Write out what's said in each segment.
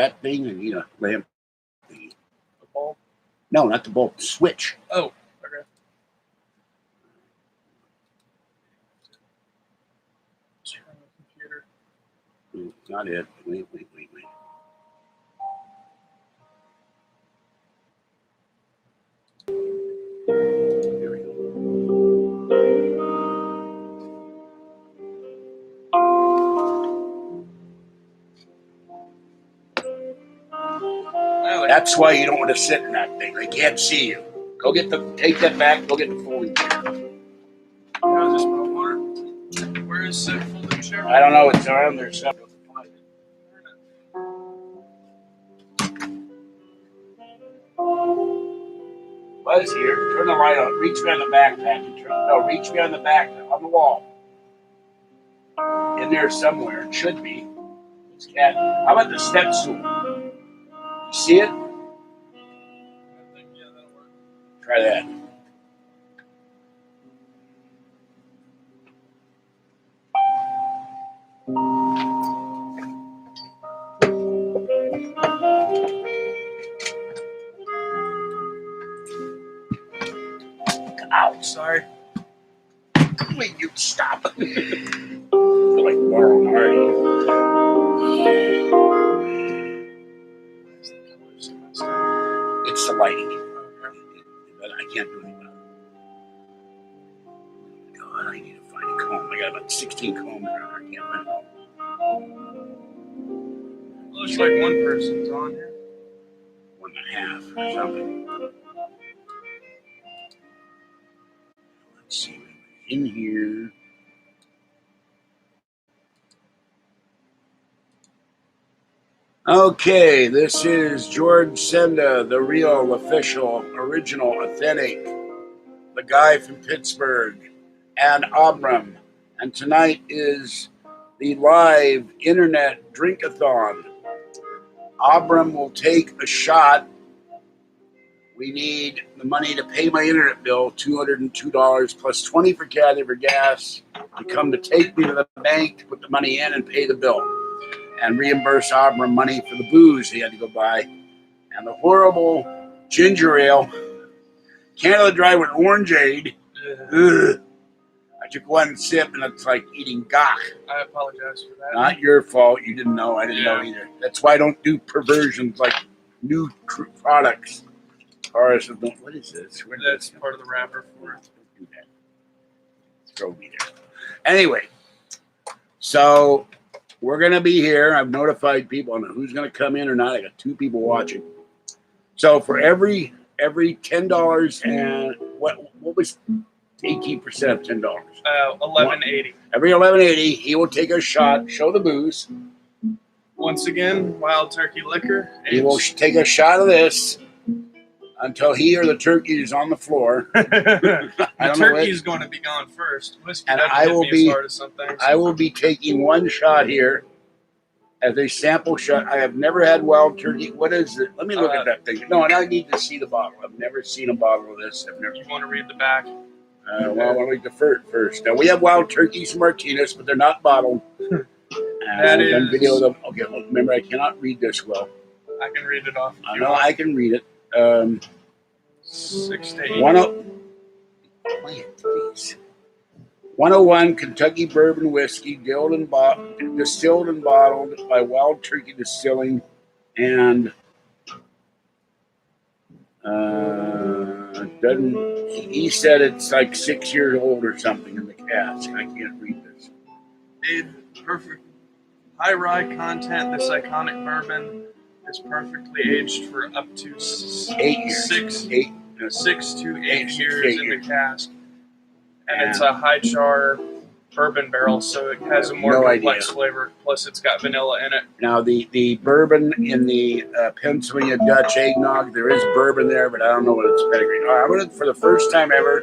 that thing and need a lamp. The bulb? No, not the bulb. The switch. Oh, okay. Turn the computer. Not it. Wait. There we go. That's why you don't want to sit in that thing. They can't see you. Go get take that back. Go get the folding chair. Where is the folding chair? I don't know. It's around there somewhere. Buzz here. Turn the light on. Reach me on the back, Pat. Reach me on the back on the wall. In there somewhere. It should be. How about the step stool? You see it? Try that. Ow, sorry. Wait, you stop. I feel like Laurel Hardy. It's the lighting. I can't do anything about it. God, I need to find a comb. I got about 16 combs around. I can't find a comb. Looks like one person's on here. 1.5 or something. Let's see. In here. Okay, this is George Senda, the real, official, original, authentic, the guy from Pittsburgh, and Abram. And tonight is the live internet drink-a-thon. Abram will take a shot. We need the money to pay my internet bill, $202 plus $20 for Kathy for gas, to come to take me to the bank to put the money in and pay the bill. And reimburse Abram money for the booze he had to go buy. And the horrible ginger ale, Canada Dry with orangeade. Ugh. I took one sip and it's like eating gach. I apologize for that. Not your fault. You didn't know. I didn't know either. That's why I don't do perversions like new products. What is this? That's part of the wrapper for it. Don't do that. Throw me there. Anyway, so we're going to be here. I've notified people on who's going to come in or not. I got 2 people watching. So for every $10 and what was 18% of $10? $11.80. Every $11.80, he will take a shot, show the booze. Once again, Wild Turkey Liquor. He will take a shot of this until he or the turkey is on the floor. The turkey is going to be gone first. Whiskey and I will be taking one shot here as a sample shot. I have never had wild turkey. What is it? Let me look at that thing. No, and I need to see the bottle. I've never seen a bottle of this. You want to read the back? Well, I want to read the first. Now, we have wild turkeys from Martinez, but they're not bottled. That is... video of them. Okay, well, remember, I cannot read this well. I can read it off. I know I can read it. 6 to 8. 101 Kentucky bourbon whiskey, distilled and bottled by Wild Turkey Distilling, and he said it's like 6 years old or something in the cask. I can't read this. Perfect high rye content. This iconic bourbon is perfectly aged for up to 8 years. 6 to 8 years in the cask, and it's a high char bourbon barrel, so it has a more complex flavor. Plus, it's got vanilla in it. Now, the bourbon in the Pennsylvania Dutch eggnog, there is bourbon there, but I don't know what its pedigree. All right, I'm going to, for the first time ever,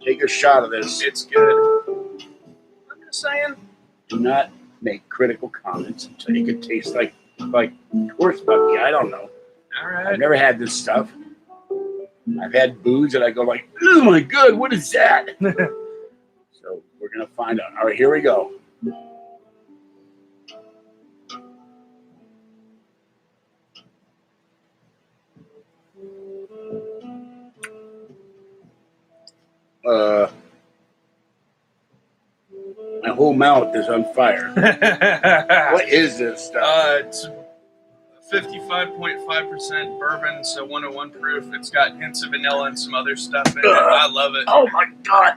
take a shot of this. It's good. I'm just saying. Do not make critical comments until you can taste like horse bucky. I don't know. All right. I've never had this stuff. I've had booze and I go like, oh my God, what is that? So we're going to find out. All right, here we go. whole mouth is on fire. What is this stuff? It's 55.5% bourbon, so 101 proof. It's got hints of vanilla and some other stuff in it. I love it. Oh my God.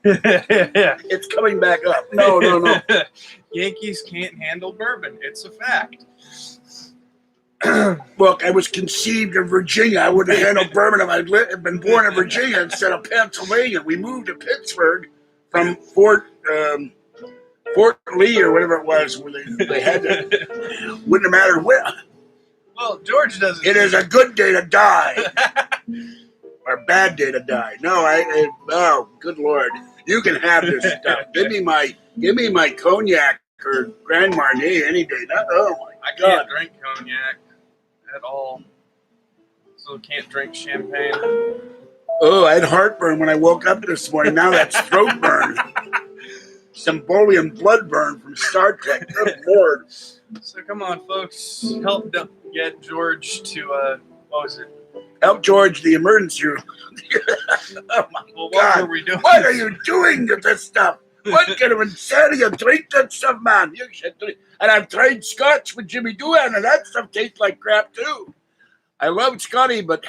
It's coming back up. No. Yankees can't handle bourbon. It's a fact. Look, I was conceived in Virginia. I wouldn't have handled bourbon if I'd been born in Virginia instead of Pennsylvania. We moved to Pittsburgh from Fort Lee or whatever it was, where they had to. Wouldn't have mattered where. Well, George doesn't. It is a good day to die, or a bad day to die. No, oh, good Lord, you can have this stuff. Give me my cognac or Grand Marnier any day. Oh my I God. can't drink cognac at all, so can't drink champagne. Oh, I had heartburn when I woke up this morning. Now that's throat burn. Symbolian blood burn from Star Trek. Good Lord. So come on, folks, help get George to what was it? Help George the emergency room. Oh my What God. were we doing? What are you doing to this stuff? What kind of insanity? You drink that stuff, man. You should drink. And I've tried scotch with Jimmy Doohan, and that stuff tastes like crap too. I love Scotty, but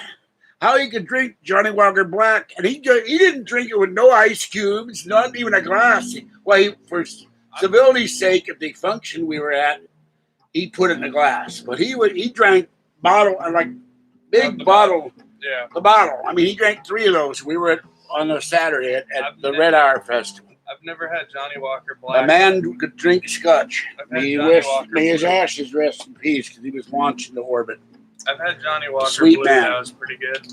how he could drink Johnny Walker Black, and he didn't drink it with no ice cubes, not even a glass. Well, for civility's sake, at the function we were at, he put it in a glass. But he drank bottle, like big bottle. Yeah. The bottle. I mean, he drank 3 of those. We were on a Saturday at the Red Hour Festival. I've never had Johnny Walker Black. A man who could drink scotch. May his Blue. ashes rest in peace, because he was launched into orbit. I've had Johnny Walker Sweet Blue. man. That was pretty good.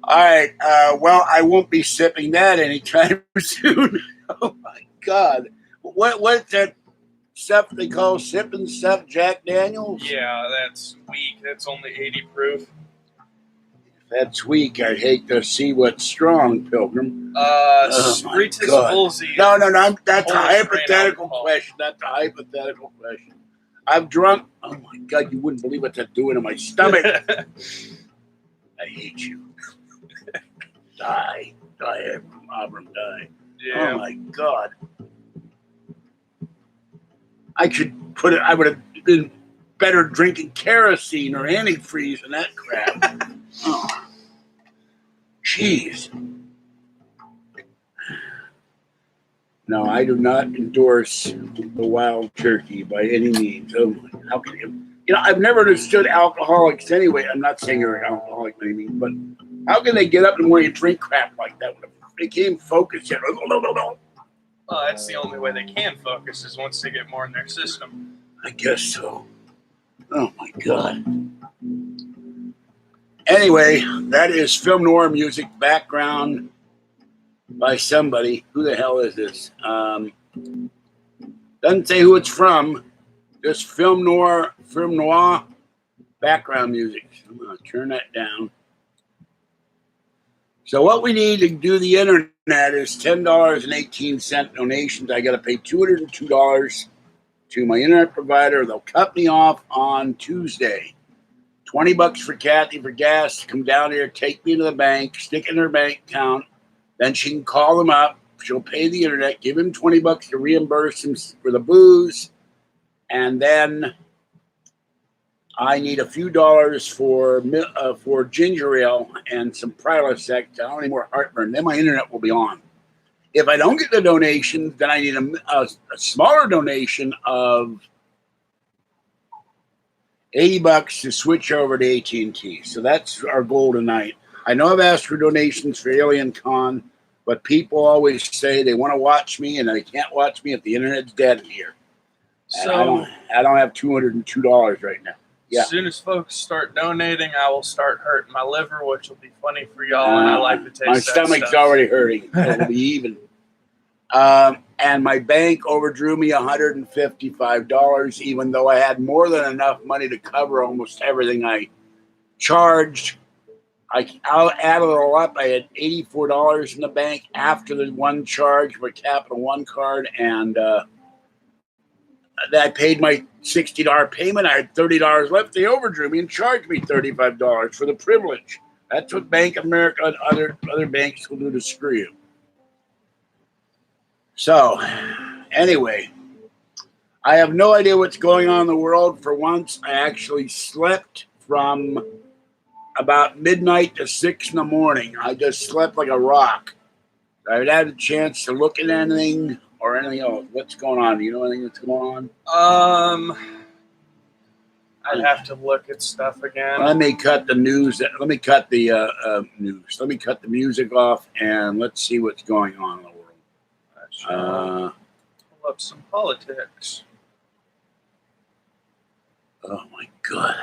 All right. Well, I won't be sipping that anytime soon. Oh my God. What's that stuff they call sipping stuff? Jack Daniels? Yeah, that's weak. That's only 80 proof. That's weak. I'd hate to see what's strong, Pilgrim. Ritas Woolsey. No. That's a hypothetical question. That's a hypothetical question. I've drunk. Oh my God, you wouldn't believe what that's doing to my stomach. I hate you. Die, Abram, die. Yeah. Oh my God. I would have been better drinking kerosene or antifreeze and that crap. Oh. Jeez. No, I do not endorse the wild turkey by any means. Oh my, how can you? I've never understood alcoholics anyway. I'm not saying you're an alcoholic by any means, but how can they get up in the morning and drink crap like that? When it became focused, Well, that's the only way they can focus is once they get more in their system. I guess so. Oh my God. Anyway, that is film noir music background by somebody. Who the hell is this? Doesn't say who it's from. Just film noir background music. I'm going to turn that down. So what we need to do the internet is $10.18 donations. I got to pay $202 to my internet provider. They'll cut me off on Tuesday. $20 for Kathy for gas to come down here, take me to the bank, stick it in her bank account. Then she can call them up. She'll pay the internet, give him $20 to reimburse him for the booze. And then I need a few dollars for ginger ale and some Prilosec. I don't need more heartburn. Then my internet will be on. If I don't get the donations, then I need a smaller donation of $80 to switch over to AT&T. So that's our goal tonight. I know I've asked for donations for Alien Con, but people always say they want to watch me, and they can't watch me if the internet's dead in here. So I don't have $202 right now. Yeah. As soon as folks start donating, I will start hurting my liver, which will be funny for y'all, and I like to taste my that stomach's stuff. already hurting. It'll be even. And my bank overdrew me $155, even though I had more than enough money to cover almost everything I charged. I'll add it all up. I had $84 in the bank after the one charge for Capital One card, and I paid my $60 payment. I had $30 left. They overdrew me and charged me $35 for the privilege. That's what Bank of America and other banks will do to screw you. So, Anyway, I have no idea what's going on in the world. For once, I actually slept from about midnight to 6 in the morning. I just slept like a rock. I haven't had a chance to look at anything or anything else. What's going on? Do you know anything that's going on? I'd have to look at stuff again. Let me cut the news. Let me cut the news. Let me cut the music off and let's see what's going on in the world. Pull up some politics. Oh my God.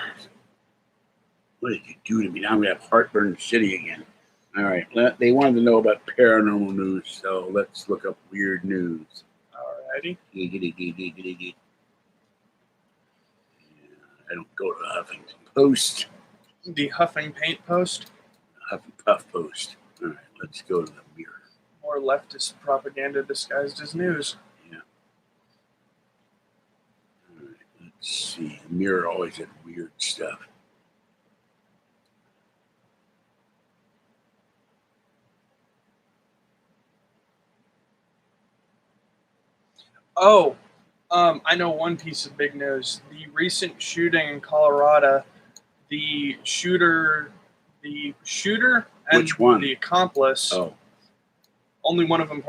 What did you do to me? Now I'm going to have heartburn city again. All right. They wanted to know about paranormal news, so let's look up weird news. Alrighty. I don't go to the Huffington Post. The Huffing Paint Post? Huffing Puff Post. All right. Let's go to the Mirror. More leftist propaganda disguised as news. Yeah. All right. Let's see. The Mirror always had weird stuff. Oh, I know one piece of big news. The recent shooting in Colorado, the shooter and Which one? The accomplice. Oh. Only one of them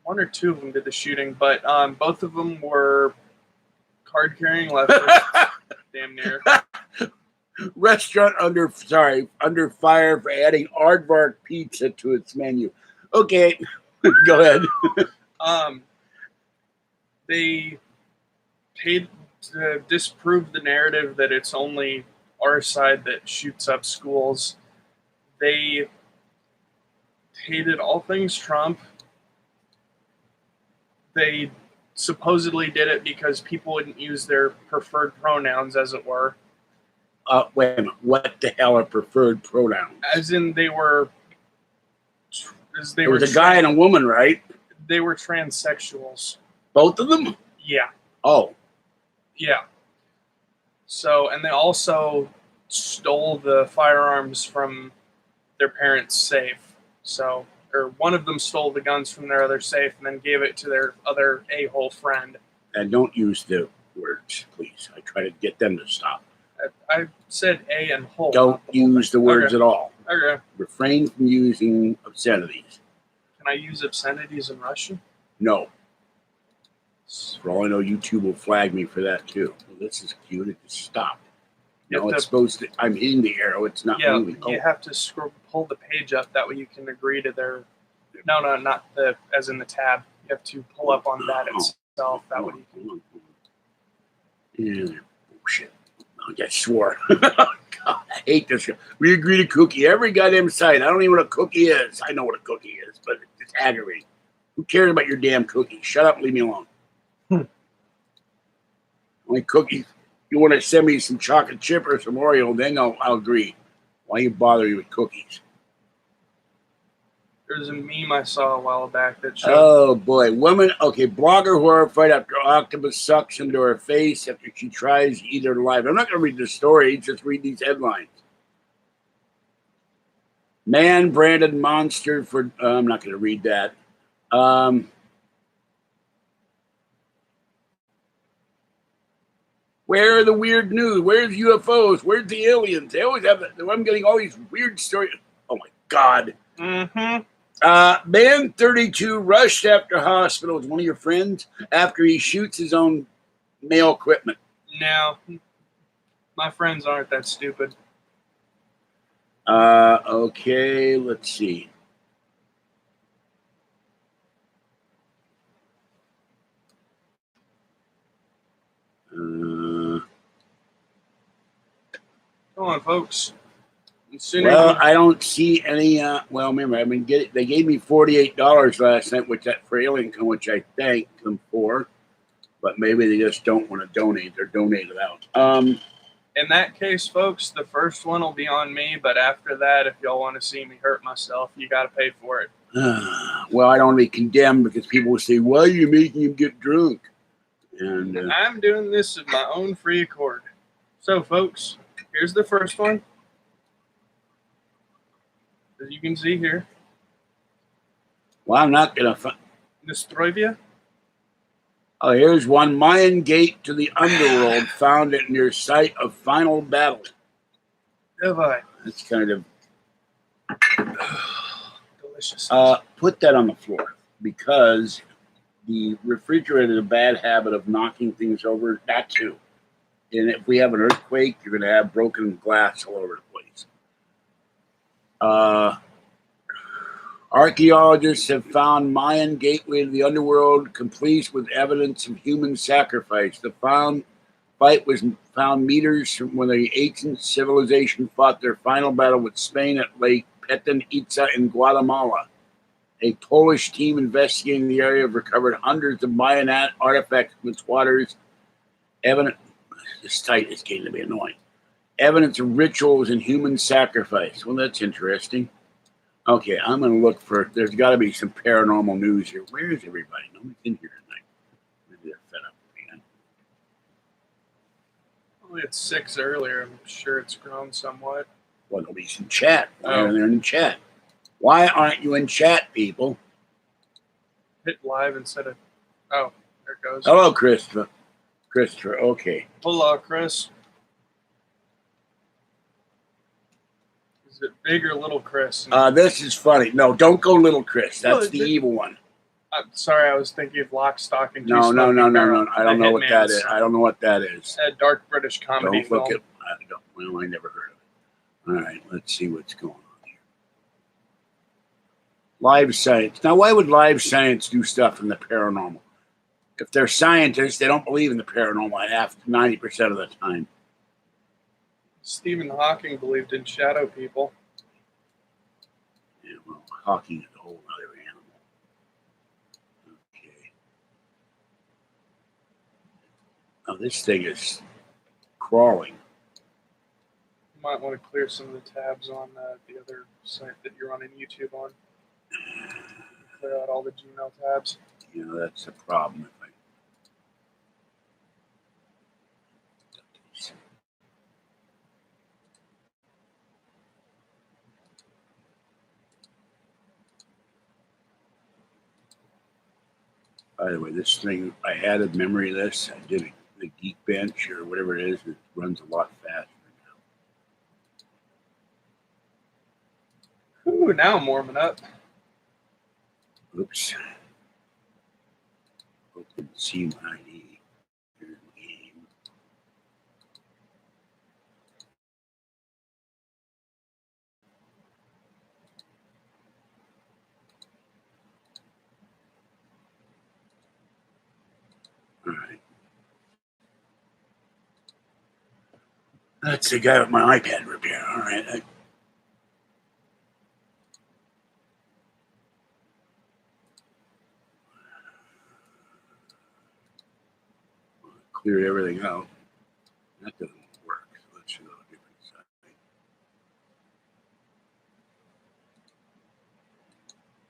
one or two of them did the shooting, but both of them were card-carrying leftists, damn near. Restaurant under fire for adding aardvark pizza to its menu. Okay, go ahead. They paid to disprove the narrative that it's only our side that shoots up schools. They hated all things Trump. They supposedly did it because people wouldn't use their preferred pronouns, as it were. Wait a minute. What the hell are preferred pronouns? As in, there was a guy and a woman, right? They were transsexuals. Both of them? Yeah. Oh. Yeah. So, and they also stole the firearms from their parents' safe. So, or one of them stole the guns from their other safe and then gave it to their other a-hole friend. And don't use the words, please. I try to get them to stop. I said a and hole. Don't use the words at all. Okay. Refrain from using obscenities. Can I use obscenities in Russian? No. For all I know, YouTube will flag me for that too. Well, this is cute. It just stopped. No, it's supposed to. I'm hitting the arrow. It's not moving. You have to pull the page up. That way you can agree to their. No, not the as in the tab. You have to pull up on that itself. That way you can. Yeah. Oh shit! I swore. God, I hate this. We agree to cookie every goddamn site. I don't even know what a cookie is. I know what a cookie is, but it's aggravating. Who cares about your damn cookie? Shut up. Leave me alone. Only cookies. You want to send me some chocolate chip or some Oreo, then I'll agree. Why you bother me with cookies? There's a meme I saw a while back that showed. Oh boy, woman. Okay, blogger horrified after octopus sucks into her face after she tries to eat her alive. I'm not going to read the story. Just read these headlines. Man branded monster for. I'm not going to read that. Where are the weird news? Where's UFOs? Where's the aliens? They always have. I'm getting all these weird stories. Oh my God. Mm-hmm. Man 32 rushed after hospital with one of your friends after he shoots his own mail equipment. No, my friends aren't that stupid. Okay, let's see. Come on, folks. Well, I don't see any. Well, remember, they gave me $48 last night, for alien con, which I thank them for. But maybe they just don't want to donate. They're donated out. In that case, folks, the first one will be on me. But after that, if y'all want to see me hurt myself, you got to pay for it. Well, I don't really condemn because people will say, "Why are you making him get drunk?" And I'm doing this of my own free accord. So, folks, here's the first one. As you can see here. Well, I'm not gonna. Nostrovia. Oh, here's one. Mayan gate to the underworld found at near site of final battle. Have I? That's kind of Delicious. put that on the floor because the refrigerator has a bad habit of knocking things over. That too. And if we have an earthquake, you're going to have broken glass all over the place. Archaeologists have found Mayan gateway to the underworld, complete with evidence of human sacrifice. The fight was found meters from when the ancient civilization fought their final battle with Spain at Lake Petén Itza in Guatemala. A Polish team investigating the area have recovered hundreds of Mayan artifacts from its waters. This site is getting to be annoying. Evidence of rituals and human sacrifice. Well, that's interesting. Okay, I'm going to look for. There's got to be some paranormal news here. Where is everybody? Nobody's in here tonight. Maybe they're fed up with me. We had 6 earlier. I'm sure it's grown somewhat. Well, nobody's in chat. Why are they in chat? Why aren't you in chat, people? Hit live instead of. Oh, there it goes. Hello, Christopher. Christopher, okay. Hello, Chris. Is it big or little Chris? This is funny. No, don't go little Chris. That's the evil one. I'm sorry, I was thinking of Lock, Stock, and Two No. Smoking I don't know what that is. I don't know what that is. A dark British comedy Don't look film. Well, I never heard of it. All right, let's see what's going on here. Live science. Now, why would live science do stuff in the paranormal? If they're scientists, they don't believe in the paranormal half 90% of the time. Stephen Hawking believed in shadow people. Yeah, well, Hawking is a whole other animal. Okay. Oh, this thing is crawling. You might want to clear some of the tabs on the other site that you're running YouTube on. Clear out all the Gmail tabs. You know, that's a problem. By the way, this thing, I added memory of this. I did the Geekbench or whatever it is. It runs a lot faster now. Ooh, now I'm warming up. Oops. Open Steam ID. Here's the game. All right. That's the guy with my iPad repair. All right. Cleared everything out. That doesn't work. So let's show a different side.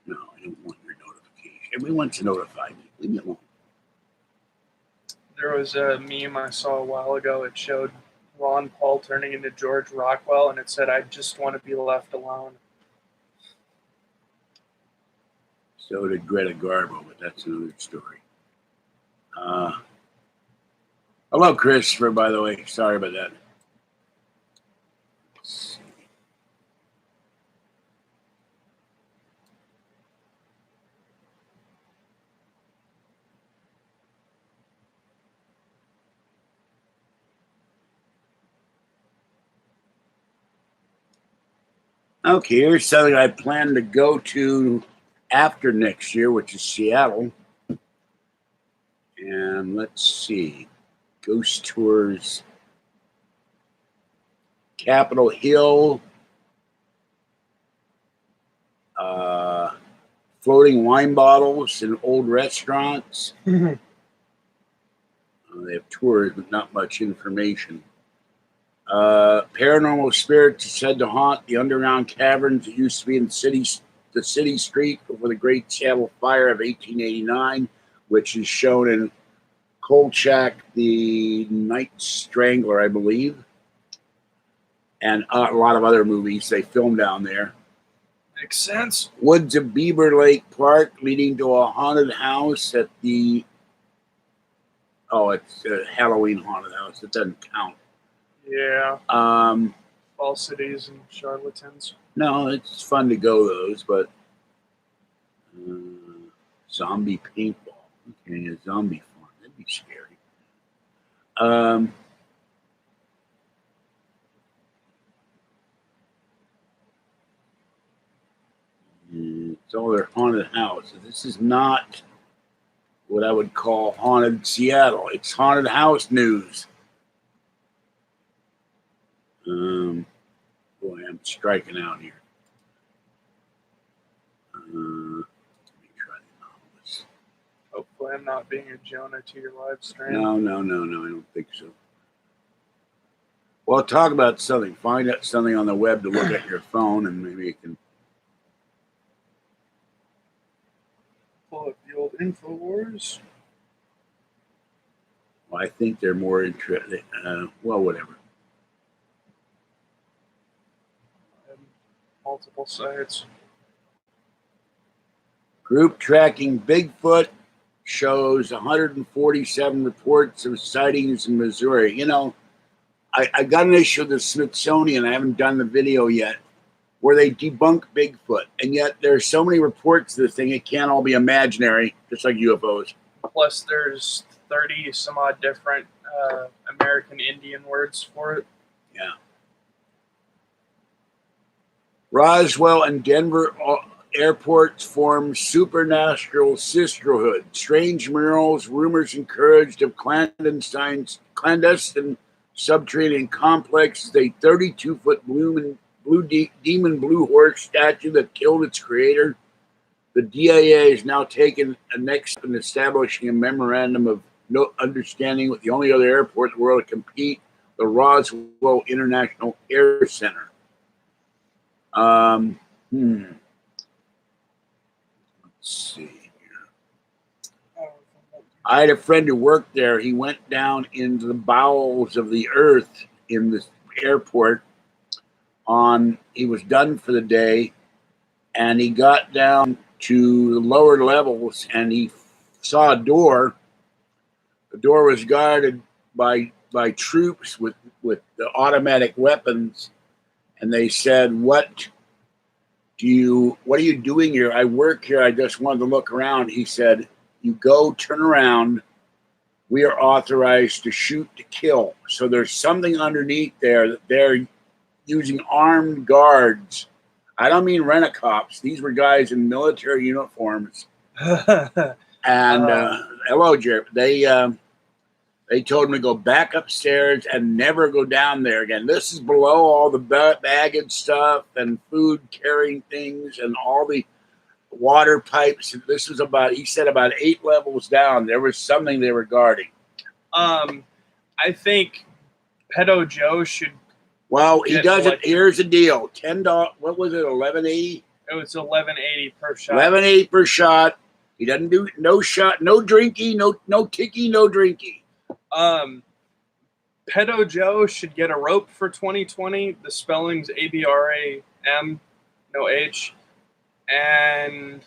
No, I don't want your notification. Everybody wants to notify me. Leave me alone. There was a meme I saw a while ago. It showed Ron Paul turning into George Rockwell, and it said, "I just want to be left alone." So did Greta Garbo, but that's another story. Hello, Christopher, by the way. Sorry about that. Let's see. Okay, here's something I plan to go to after next year, which is Seattle. And let's see. Ghost tours. Capitol Hill. Floating wine bottles in old restaurants. They have tours, but not much information. Paranormal spirits are said to haunt the underground caverns that used to be in the city street before the Great Seattle Fire of 1889, which is shown in Kolchak, the Night Strangler, I believe, and a lot of other movies they filmed down there. Makes sense. Woods of Beaver Lake Park leading to a haunted house at the Oh, it's a Halloween haunted house. It doesn't count. Yeah. Um, Falsities and charlatans. no, it's fun to go those, but zombie paintball. Okay, a zombie farm. That'd be scary. It's all their haunted houses. This is not what I would call haunted Seattle. It's haunted house news. Boy, I'm striking out here. Let me try this. Hopefully, I'm not being a Jonah to your live stream. No, I don't think so. Well, talk about something. Find out something on the web to look at your phone, and maybe you can. Pull up the old InfoWars. Well, I think they're more interested. Well, whatever. Multiple sites. Group tracking Bigfoot shows 147 reports of sightings in Missouri. You know, I got an issue with the Smithsonian. I haven't done the video yet where they debunk Bigfoot. And yet there's so many reports of this thing, it can't all be imaginary, just like UFOs. Plus, there's 30 some odd different American Indian words for it. Yeah. Roswell and Denver airports form supernatural sisterhood. Strange murals, rumors encouraged of clandestine subterranean complexes. A 32-foot demon blue horse statue that killed its creator. The DIA has now taken a next step in establishing a memorandum of no understanding with the only other airport in the world to compete, the Roswell International Air Center. Let's see here. I had a friend who worked there. He went down into the bowels of the earth in this airport. He was done for the day, and he got down to the lower levels, and he saw a door. The door was guarded by troops with the automatic weapons. And they said, what are you doing here? I work here. I just wanted to look around. He said, you go turn around. We are authorized to shoot to kill. So there's something underneath there that they're using armed guards. I don't mean rent-a-cops. These were guys in military uniforms. And hello, Jerry. They told him to go back upstairs and never go down there again. This is below all the baggage stuff and food carrying things and all the water pipes. This was he said about 8 levels down. There was something they were guarding. I think Pedo Joe should. Well, he doesn't. Here's the deal: $10. What was it? $11.80. It was $11.80 per shot. $11.80 per shot. He doesn't do no shot, no drinky, no kicky, no drinky. Pedo Joe should get a rope for 2020. The spelling's ABRAM, no H. And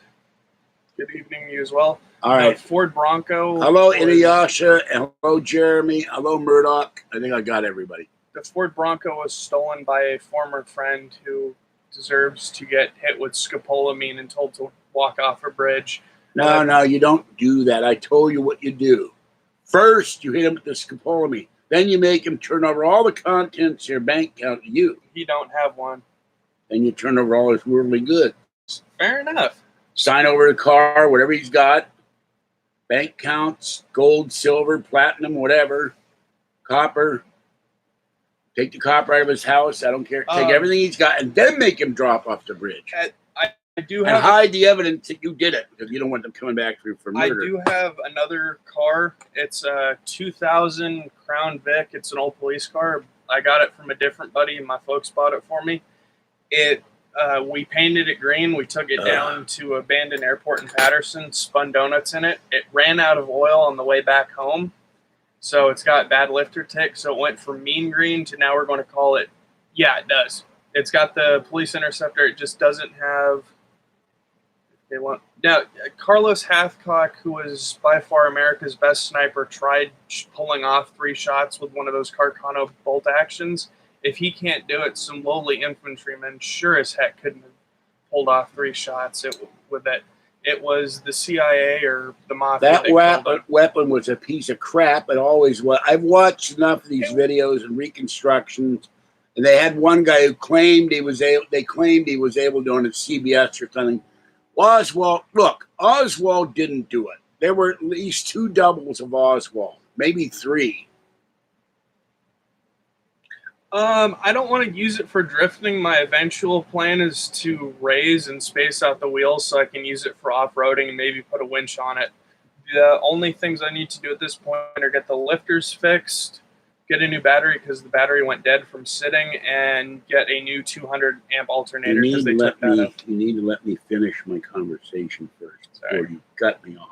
good evening to you as well. All right. Ford Bronco. Hello, Inuyasha. Hello, Jeremy. Hello, Murdoch. I think I got everybody. The Ford Bronco was stolen by a former friend who deserves to get hit with scopolamine and told to walk off a bridge. No, you don't do that. I told you what you do. First, you hit him with the scopolamine. Then you make him turn over all the contents of your bank account to you. He don't have one. Then you turn over all his worldly goods. Fair enough. Sign over the car, whatever he's got. Bank accounts, gold, silver, platinum, whatever. Copper. Take the copper out of his house. I don't care. Take everything he's got and then make him drop off the bridge. I do have hide the evidence that you did it because you don't want them coming back for murder. I do have another car. It's a 2000 Crown Vic. It's an old police car. I got it from a different buddy, and my folks bought it for me. We painted it green. We took it down to abandoned airport in Patterson, spun donuts in it. It ran out of oil on the way back home, so it's got bad lifter tick. So it went from mean green to now we're going to call it. Yeah, it does. It's got the police interceptor. It just doesn't have. They want now. Carlos Hathcock, who was by far America's best sniper, tried pulling off 3 shots with one of those Carcano bolt actions. If he can't do it, some lowly infantryman sure as heck couldn't have pulled off 3 shots. It was the CIA or the mafia. That weapon was a piece of crap. It always was. I've watched enough of these videos and reconstructions, and they had one guy who claimed he was able. They claimed he was able to do it on CBS or something. Oswald didn't do it. There were at least 2 doubles of Oswald, maybe 3. I don't want to use it for drifting. My eventual plan is to raise and space out the wheels so I can use it for off-roading and maybe put a winch on it. The only things I need to do at this point are get the lifters fixed, get a new battery because the battery went dead from sitting, and get a new 200 amp alternator because they took that out. You need to let me finish my conversation first before you cut me off.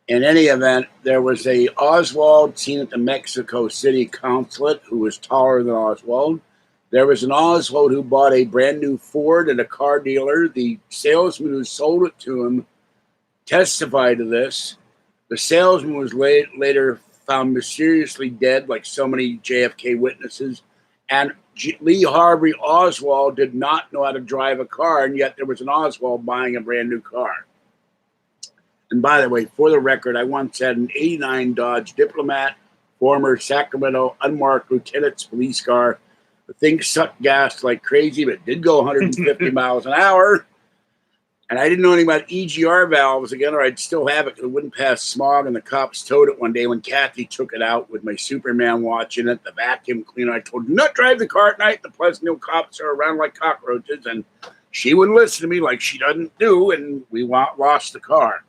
In any event, there was a Oswald seen at the Mexico City consulate who was taller than Oswald. There was an Oswald who bought a brand new Ford at a car dealer. The salesman who sold it to him testified to this. The salesman was later found mysteriously dead, like so many JFK witnesses. And Lee Harvey Oswald did not know how to drive a car, and yet there was an Oswald buying a brand new car. And by the way, for the record, I once had an 89 Dodge Diplomat, former Sacramento unmarked lieutenant's police car. The thing sucked gas like crazy, but it did go 150 miles an hour. And I didn't know anything about EGR valves again, or I'd still have it because it wouldn't pass smog. And the cops towed it one day when Kathy took it out with my Superman watch in it, the vacuum cleaner. I told her, do not drive the car at night. The Pleasant Hill cops are around like cockroaches. And she wouldn't listen to me like she doesn't do. And we lost the car.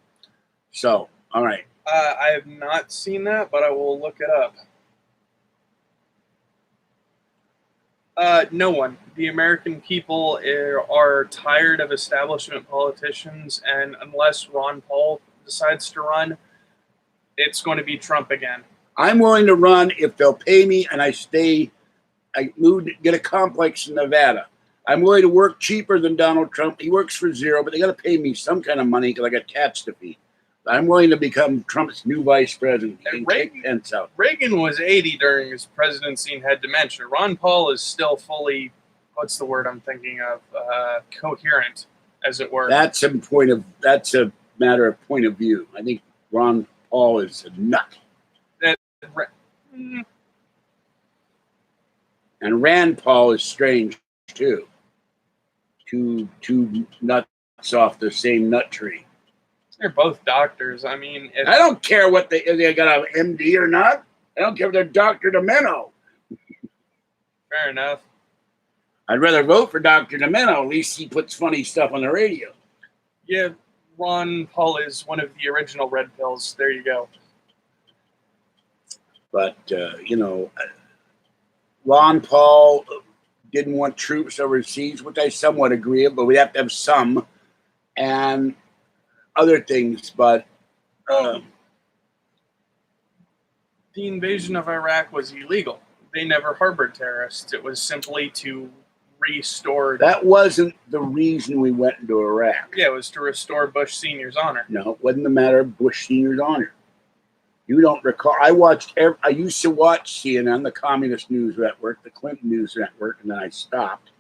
So, all right. I have not seen that, but I will look it up. No one. The American people are tired of establishment politicians, and unless Ron Paul decides to run, it's going to be Trump again. I'm willing to run if they'll pay me and I get a complex in Nevada. I'm willing to work cheaper than Donald Trump. He works for zero, but they got to pay me some kind of money because I got cats to feed. I'm willing to become Trump's new vice president. Reagan was 80 during his presidency and had dementia. Ron Paul is still fully, what's the word I'm thinking of, coherent, as it were. That's a matter of point of view. I think Ron Paul is a nut. And Rand Paul is strange too. Two nuts off the same nut tree. They're both doctors. I mean, I don't care what they got an MD or not. I don't care if they're Dr. Domeno. Fair enough. I'd rather vote for Dr. Domeno. At least he puts funny stuff on the radio. Yeah, Ron Paul is one of the original red pills. There you go. But, Ron Paul didn't want troops overseas, which I somewhat agree with, but we have to have some. And other things, but the invasion of Iraq was illegal. They never harbored terrorists. It was simply to restore. That wasn't the reason we went into Iraq. Yeah, it was to restore Bush Sr.'s honor. No, it wasn't a matter of Bush Sr.'s honor. You don't recall. I used to watch CNN, the Communist News Network, the Clinton News Network, and then I stopped.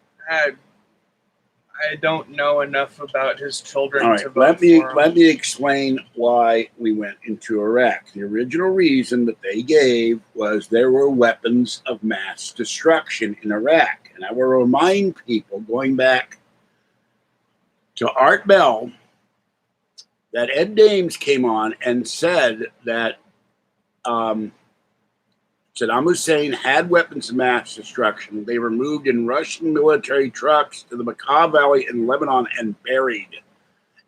I don't know enough about his children to vote for him. Let me explain why we went into Iraq. The original reason that they gave was there were weapons of mass destruction in Iraq. And I will remind people, going back to Art Bell, that Ed Dames came on and said that Saddam Hussein had weapons of mass destruction. They were moved in Russian military trucks to the Bekaa Valley in Lebanon and buried.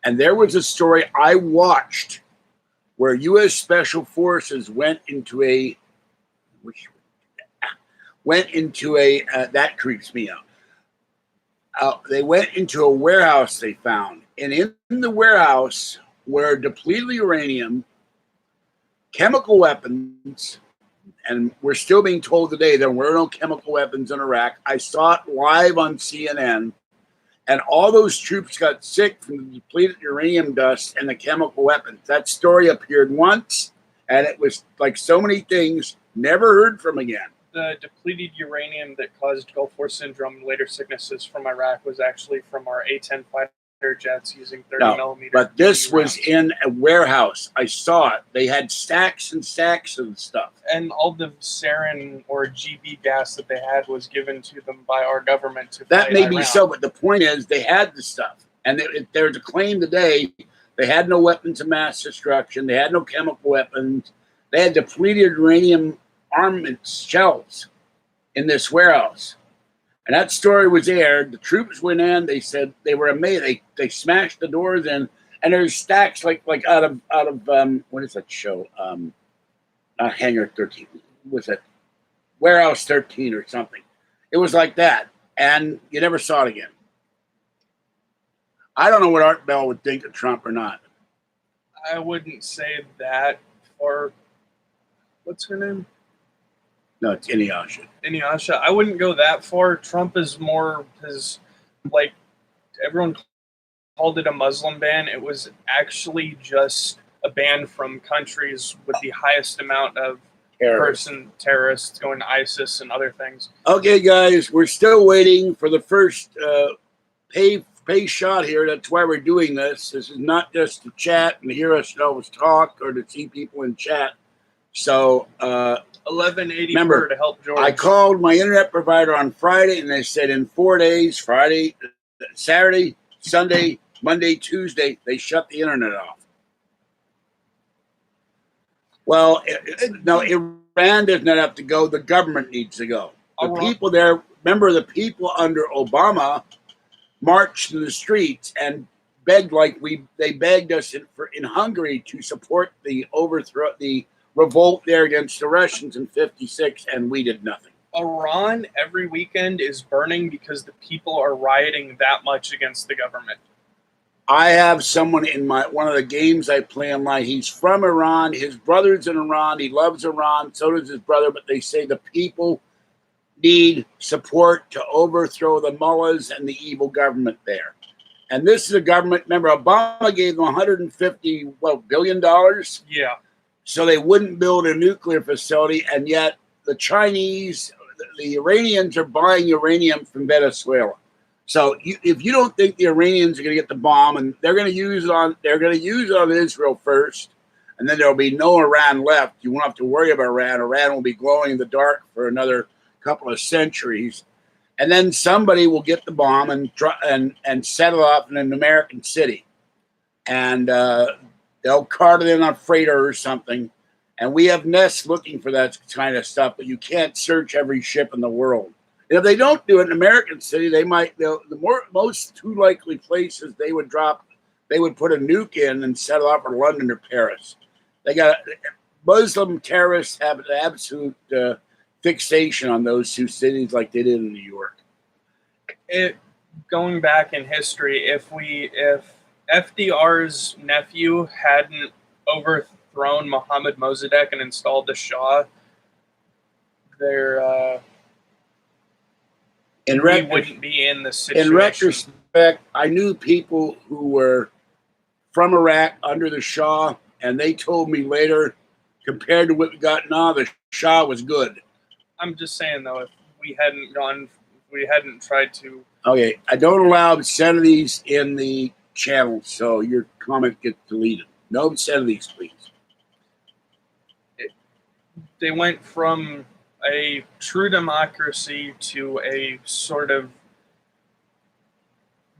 And there was a story I watched where U.S. Special Forces went into that creeps me out. They went into a warehouse they found. And in the warehouse were depleted uranium, chemical weapons, and we're still being told today there were no chemical weapons in Iraq. I saw it live on CNN, And all those troops got sick from the depleted uranium dust and the chemical weapons. That story appeared once, and it was like so many things, never heard from again. The depleted uranium that caused Gulf War syndrome and later sicknesses from Iraq was actually from our A-10 fighter jets using 30 millimeter. But this was in a warehouse. I saw it. They had stacks and stacks of stuff. And all the sarin or GB gas that they had was given to them by our government to that fight may Iran. be so, but the point is they had the stuff. And there's a claim today they had no weapons of mass destruction. They had no chemical weapons. They had depleted uranium armament shells in this warehouse. And that story was aired. The troops went in. They said they were amazed. They smashed the doors in, and there's stacks like out of what is that show? Not Hangar 13. Was it Warehouse 13 or something? It was like that, and you never saw it again. I don't know what Art Bell would think of Trump or not. I wouldn't say that. Or what's her name? No, it's Inyasha. Inyasha. I wouldn't go that far. Trump is more like everyone called it a Muslim ban. It was actually just a ban from countries with the highest amount of terrorists going to ISIS and other things. Okay, guys, we're still waiting for the first pay shot here. That's why we're doing this. This is not just to chat and hear us always talk or to see people in chat. So, 1180 remember, to help George. I called my internet provider on Friday, and they said in 4 days, Friday, Saturday, Sunday, Monday, Tuesday, they shut the internet off. Well, no, Iran does not have to go. The government needs to go. The people there, remember, the people under Obama marched in the streets and begged they begged us in Hungary to support the revolt there against the Russians in '56, and we did nothing. Iran every weekend is burning because the people are rioting that much against the government. I have someone in one of the games I play online. He's from Iran. His brother's in Iran. He loves Iran. So does his brother. But they say the people need support to overthrow the mullahs and the evil government there. And this is a government. Remember, Obama gave them $150 billion. Yeah. So they wouldn't build a nuclear facility, and yet the Chinese, the Iranians are buying uranium from Venezuela. So if you don't think the Iranians are going to get the bomb, and they're going to use it on Israel first, and then there'll be no Iran left. You won't have to worry about Iran. Iran will be glowing in the dark for another couple of centuries, and then somebody will get the bomb and set it off in an American city, and they'll cart it in on a freighter or something. And we have nests looking for that kind of stuff, but you can't search every ship in the world. And if they don't do it in an American city, most two likely places they would put a nuke in and set it off in London or Paris. Muslim terrorists have an absolute fixation on those two cities like they did in New York. Going back in history, if FDR's nephew hadn't overthrown Mohammad Mossadegh and installed the Shah, we wouldn't be in this situation. In retrospect, I knew people who were from Iraq under the Shah, and they told me later, compared to what we got now, the Shah was good. I'm just saying, though, if we hadn't tried to... Okay, I don't allow obscenities in the channel, so your comment gets deleted. No obscenities, please. They went from a true democracy to a sort of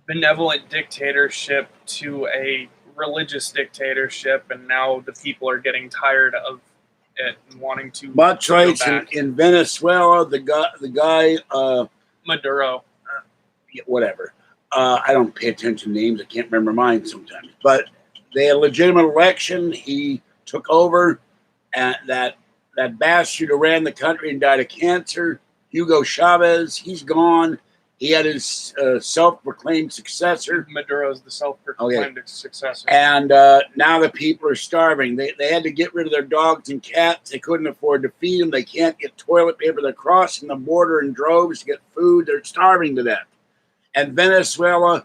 benevolent dictatorship to a religious dictatorship, and now the people are getting tired of it and wanting to much like in Venezuela, the guy Maduro. Whatever. I don't pay attention to names. I can't remember mine sometimes. But they had a legitimate election. He took over, and that bastard who ran the country and died of cancer, Hugo Chavez, he's gone. He had his self-proclaimed successor. Maduro's the self-proclaimed successor. And now the people are starving. They had to get rid of their dogs and cats. They couldn't afford to feed them. They can't get toilet paper. They're crossing the border in droves to get food. They're starving to death. and Venezuela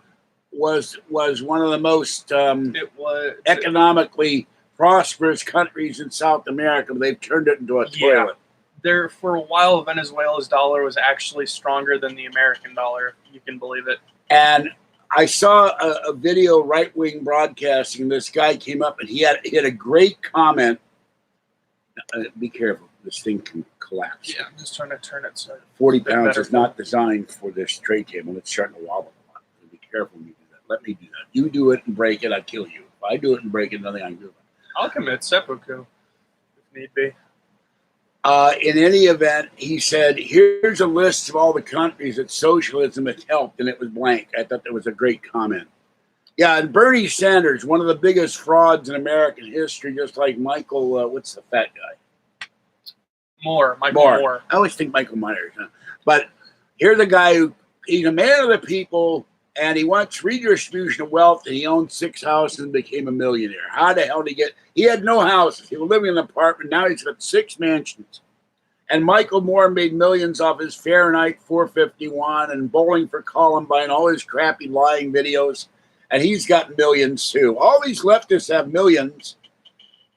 was one of the most It was economically prosperous countries in South America. But they've turned it into a Yeah. toilet. there for a while. Venezuela's dollar was actually stronger than the American dollar. If you can believe it. And I saw a video, right-wing broadcasting. This guy came up and he had a great comment. Be careful, this thing can collapse. Yeah, I'm just trying to turn it so 40 it's a bit pounds better is not designed for this tray table. It's starting to wobble a lot. So be careful when you do that. Let me do that. You do it and break it, I kill you. If I do it and break it, nothing I can do. I'll commit seppuku if need be. In any event, he said, here's a list of all the countries that socialism has helped, and it was blank. I thought that was a great comment. Yeah, and Bernie Sanders, one of the biggest frauds in American history, just like Michael, what's the fat guy? Michael Moore. I always think Michael Myers. Huh? But here's a guy he's a man of the people, and he wants redistribution of wealth, and he owned 6 houses and became a millionaire. How the hell did he get? He had no houses. He was living in an apartment. Now he's got 6 mansions. And Michael Moore made millions off his Fahrenheit 451 and Bowling for Columbine, all his crappy lying videos. And he's got millions too. All these leftists have millions,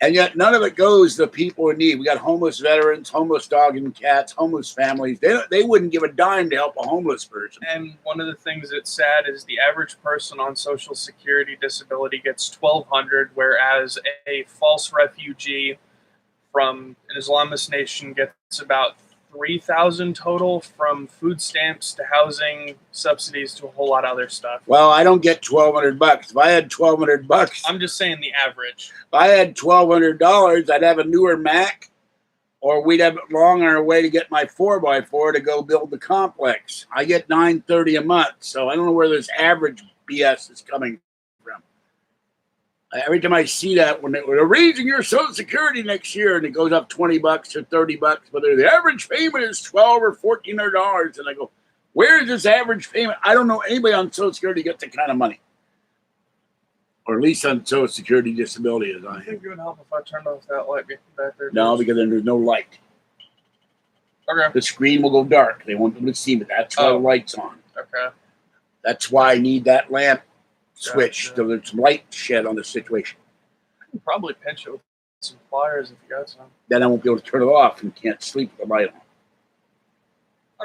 and yet none of it goes to people in need. We got homeless veterans, homeless dog and cats, homeless families. They wouldn't give a dime to help a homeless person. And one of the things that's sad is the average person on Social Security disability gets $1,200, whereas a false refugee from an Islamist nation gets about $3,000 total, from food stamps to housing subsidies to a whole lot of other stuff. Well, I don't get $1,200. If I had $1,200, I'm just saying the average. If I had $1,200, I'd have a newer Mac, or we'd have it long on our way to get my 4x4 to go build the complex. I get $930 a month, so I don't know where this average BS is coming from. Every time I see that, when they're raising your Social Security next year, and it goes up $20 or $30, but the average payment is $1,200 or $1,400, and I go, where is this average payment? I don't know anybody on Social Security gets that kind of money, or at least on Social Security disability. As I think it would help if I turned off that light back there. No, because then there's no light. Okay. The screen will go dark. They won't be able to see me. That's why the light's on. Okay. That's why I need that lamp switch, Gotcha. so there's light shed on the situation. I can probably pinch it with some pliers if you got some. Then I won't be able to turn it off and can't sleep with the light on.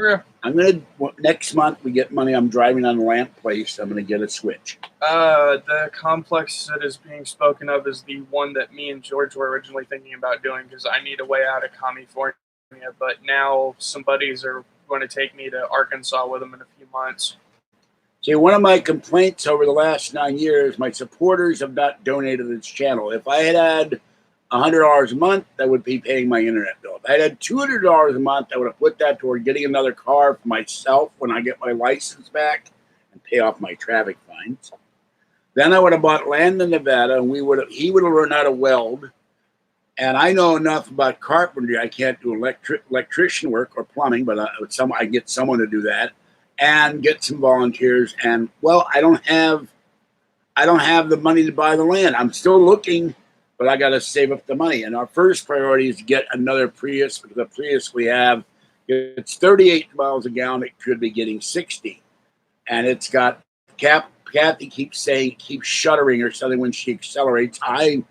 Okay. I'm gonna next month we get money. I'm driving on the lamp place. I'm gonna get a switch. The complex that is being spoken of is the one that me and George were originally thinking about doing, because I need a way out of California. But now some buddies are going to take me to Arkansas with them in a few months. See, one of my complaints over the last 9 years, my supporters have not donated to this channel. If I had $100 a month, that would be paying my internet bill. If I had $200 a month, I would have put that toward getting another car for myself when I get my license back and pay off my traffic fines. Then I would have bought land in Nevada, and he would have learned how to weld. And I know enough about carpentry. I can't do electrician work or plumbing, but I get someone to do that, and get some volunteers. And well, I don't have the money to buy the land. I'm still looking, but I got to save up the money. And our first priority is to get another Prius, because the Prius we have, it's 38 miles a gallon. It could be getting 60, and it's got Kathy keeps shuddering or something when she accelerates. I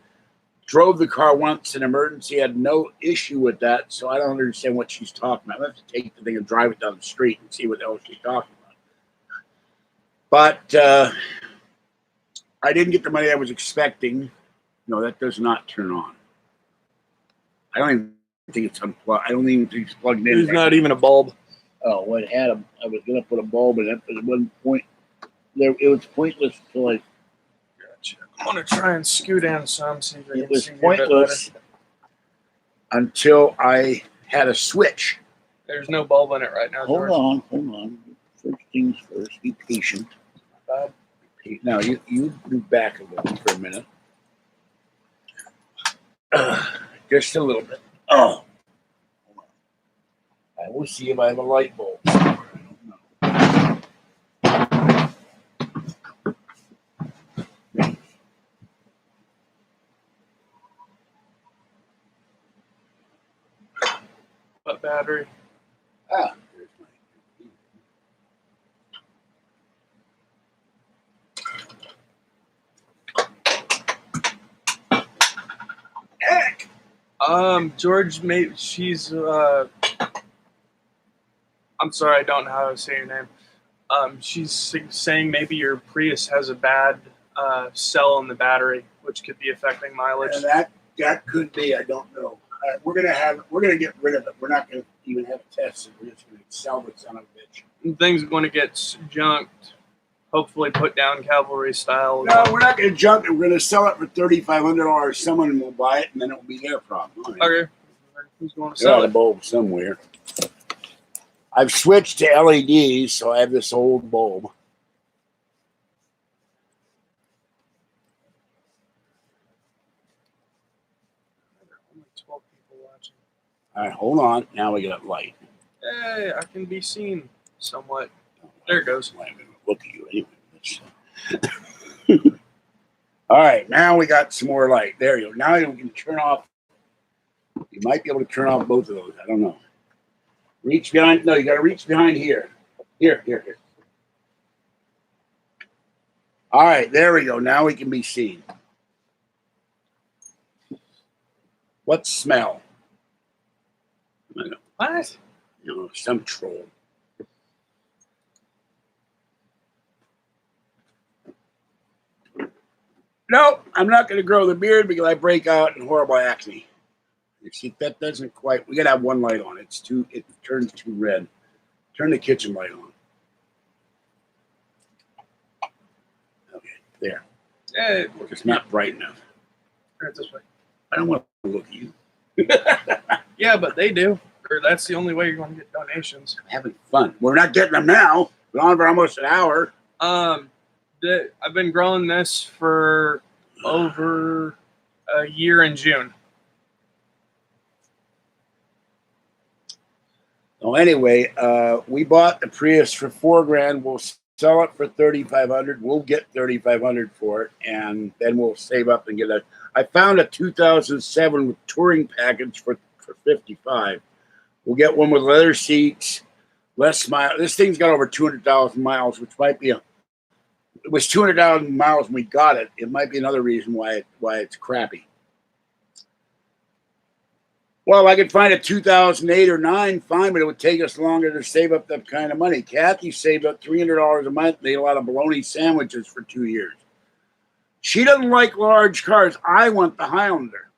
drove the car once in emergency, had no issue with that, so I don't understand what she's talking about. I have to take the thing and drive it down the street and see what the hell she's talking about. But I didn't get the money I was expecting. No, that does not turn on. I don't even think it's unplugged. I don't even think it's plugged in. There's not even a bulb. Oh, well, it had I was going to put a bulb in it, but it wasn't it was pointless until I... Gotcha. I want to try and scoot in some, see if I It can was see you a bit pointless better. until I had a switch. There's no bulb in it right now, George. Hold on. First things first. Be patient. Now you move back a little for a minute. Just a little bit. Oh, hold on. I will see if I have a light bulb. I don't know. What battery? There's my... George, maybe she's. I'm sorry, I don't know how to say your name. She's saying maybe your Prius has a bad cell in the battery, which could be affecting mileage. And that could be. I don't know. We're gonna get rid of it. We're not gonna even have a test. We're just gonna sell the son of a bitch. And things are going to get junked. Hopefully, put down cavalry style. No, we're not gonna junk it. We're gonna sell it for $3,500. Someone will buy it, and then it will be their problem. Okay. Who's going to sell it? A bulb somewhere. I've switched to LEDs, so I have this old bulb. Only 12 people watching. All right, hold on. Now we got light. Hey, I can be seen somewhat. There it goes. I'm gonna look at you anyway. All right, now we got some more light. There you go. Now you can turn off. You might be able to turn off both of those. I don't know. Reach behind. No, you got to reach behind here. Here. All right, there we go. Now we can be seen. What smell? I know. What? You know, some troll. No, I'm not going to grow the beard because I break out in horrible acne. You see, that doesn't quite. We got to have one light on. It turns too red. Turn the kitchen light on. Okay, there. Yeah, It's not bright enough. turn it this way. I don't want to look at you. Yeah, but they do. Or that's the only way you're going to get donations. I'm having fun. We're not getting them now. We're on for almost an hour. I've been growing this for over a year in June. So anyway, we bought the Prius for $4,000. We'll sell it for $3,500. We'll get $3,500 for it, and then we'll save up and get a. I found a 2007 with touring package for $55. We'll get one with leather seats, less miles. This thing's got over 200,000 miles, which might be it was 200,000 miles when we got it. It might be another reason why it's crappy. Well, I could find a 2008 or 9, fine, but it would take us longer to save up that kind of money. Kathy saved up $300 a month and ate a lot of bologna sandwiches for 2 years. She doesn't like large cars. I want the Highlander.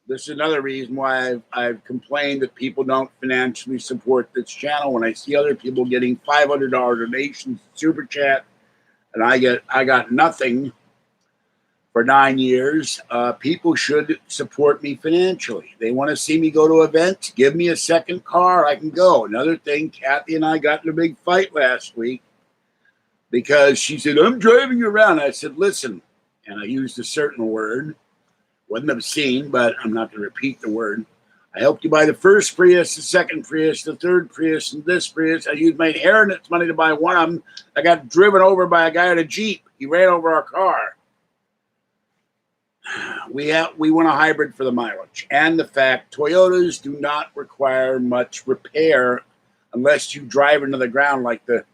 This is another reason why I've complained that people don't financially support this channel. When I see other people getting $500 donations, super chat, and I got nothing for 9 years, people should support me financially. They want to see me go to events. Give me a second car. I can go. Another thing, Kathy and I got in a big fight last week because she said, I'm driving you around. I said, listen, and I used a certain word. Wasn't obscene, but I'm not going to repeat the word. I helped you buy the first Prius, the second Prius, the third Prius, and this Prius. I used my inheritance money to buy one of them. I got driven over by a guy in a Jeep. He ran over our car. We want a hybrid for the mileage and the fact Toyotas do not require much repair unless you drive into the ground like the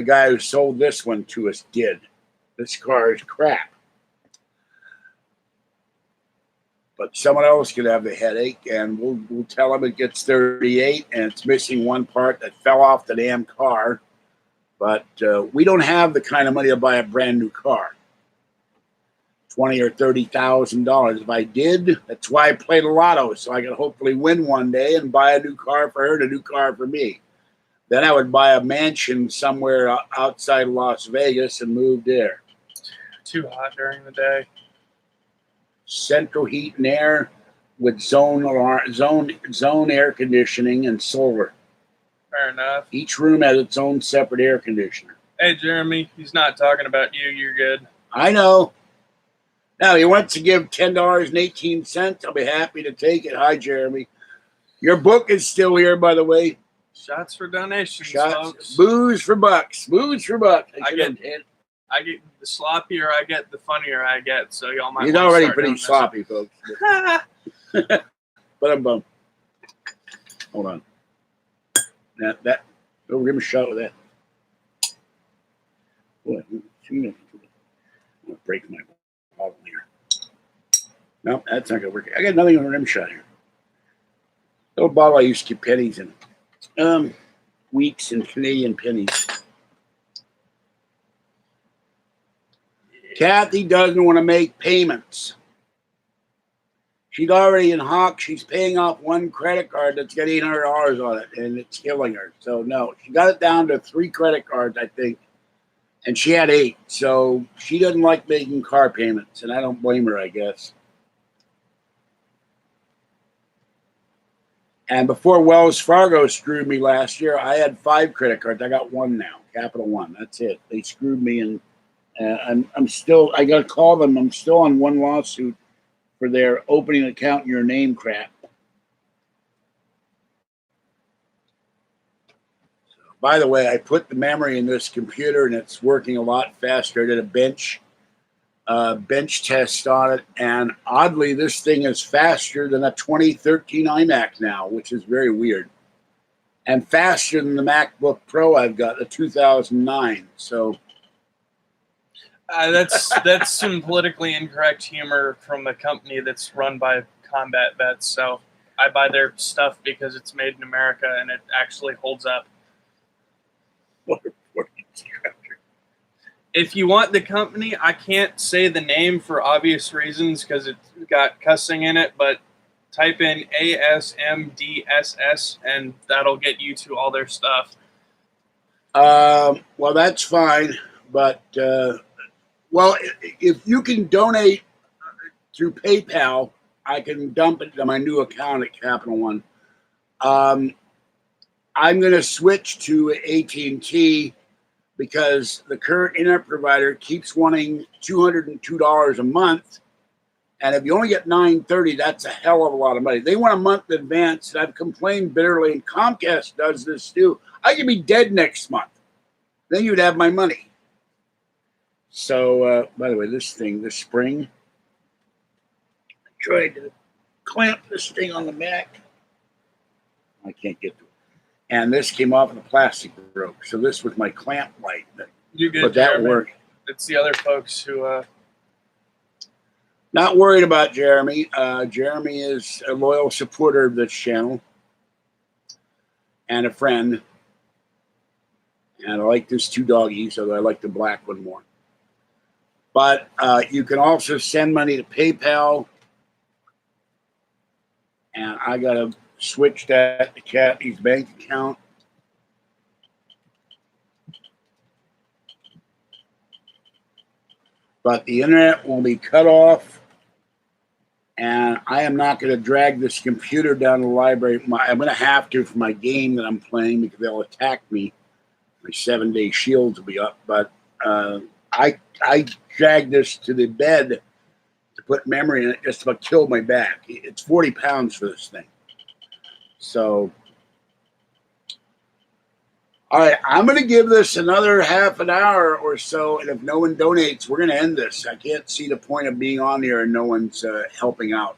guy who sold this one to us did. This car is crap. But someone else could have the headache, and we'll tell them it gets 38 and it's missing one part that fell off the damn car. But we don't have the kind of money to buy a brand new car. $20,000 or $30,000. If I did, that's why I played the lotto, so I could hopefully win one day and buy a new car for her and a new car for me. Then I would buy a mansion somewhere outside Las Vegas and move there. Too hot during the day. Central heat and air with zone air conditioning and solar. Fair enough. Each room has its own separate air conditioner. Hey, Jeremy, he's not talking about you. You're good. I know. Now, he wants to give $10.18. I'll be happy to take it. Hi, Jeremy. Your book is still here, by the way. Shots for donations, Shots. folks. Booze for bucks. Booze for bucks. I get the sloppier I get, the funnier I get. So y'all might. He's already pretty sloppy, folks. But I'm bummed. Hold on. That. Go give him a shot with that. Boy, I'm gonna break my bottle here. No, that's not gonna work. I got nothing on a rim shot here. Little bottle I used to keep pennies in. Weeks and Canadian pennies. Kathy doesn't want to make payments. She's already in hock. She's paying off one credit card that's got $800 on it, and it's killing her. So, no, she got it down to 3 credit cards, I think, and she had 8. So she doesn't like making car payments, and I don't blame her, I guess. And before Wells Fargo screwed me last year, I had 5 credit cards. I got 1 now, Capital One. That's it. They screwed me, and I'm still. I got to call them. I'm still on 1 lawsuit for their opening account in your name crap. So, by the way, I put the memory in this computer, and it's working a lot faster. I did a bench test on it, and oddly, this thing is faster than a 2013 iMac now, which is very weird, and faster than the MacBook Pro I've got, the 2009. So that's some politically incorrect humor from a company that's run by combat vets. So I buy their stuff because it's made in America and it actually holds up. If you want the company, I can't say the name for obvious reasons because it's got cussing in it, but type in ASMDSS and that'll get you to all their stuff. Well, that's fine, but well, if you can donate through PayPal, I can dump it to my new account at Capital One. I'm going to switch to AT&T because the current internet provider keeps wanting $202 a month. And if you only get $930, that's a hell of a lot of money. They want a month in advance, and I've complained bitterly, and Comcast does this too. I could be dead next month. Then you'd have my money. So, by the way, this spring, I tried to clamp this thing on the back. I can't get to it. And this came off and the plastic broke. So this was my clamp light. You good, but that Jeremy. worked. It's the other folks who... Not worried about Jeremy. Jeremy is a loyal supporter of this channel and a friend. And I like this 2 doggies, although I like the black one more. But you can also send money to PayPal. And I got to switch that to Kathy's bank account. But the internet will be cut off. And I am not going to drag this computer down to the library. I'm going to have to for my game that I'm playing because they'll attack me. My 7-day shields will be up. But I dragged this to the bed to put memory in it, just about killed my back. It's 40 pounds for this thing. So, all right, I'm going to give this another half an hour or so, and if no one donates, we're going to end this. I can't see the point of being on here and no one's helping out.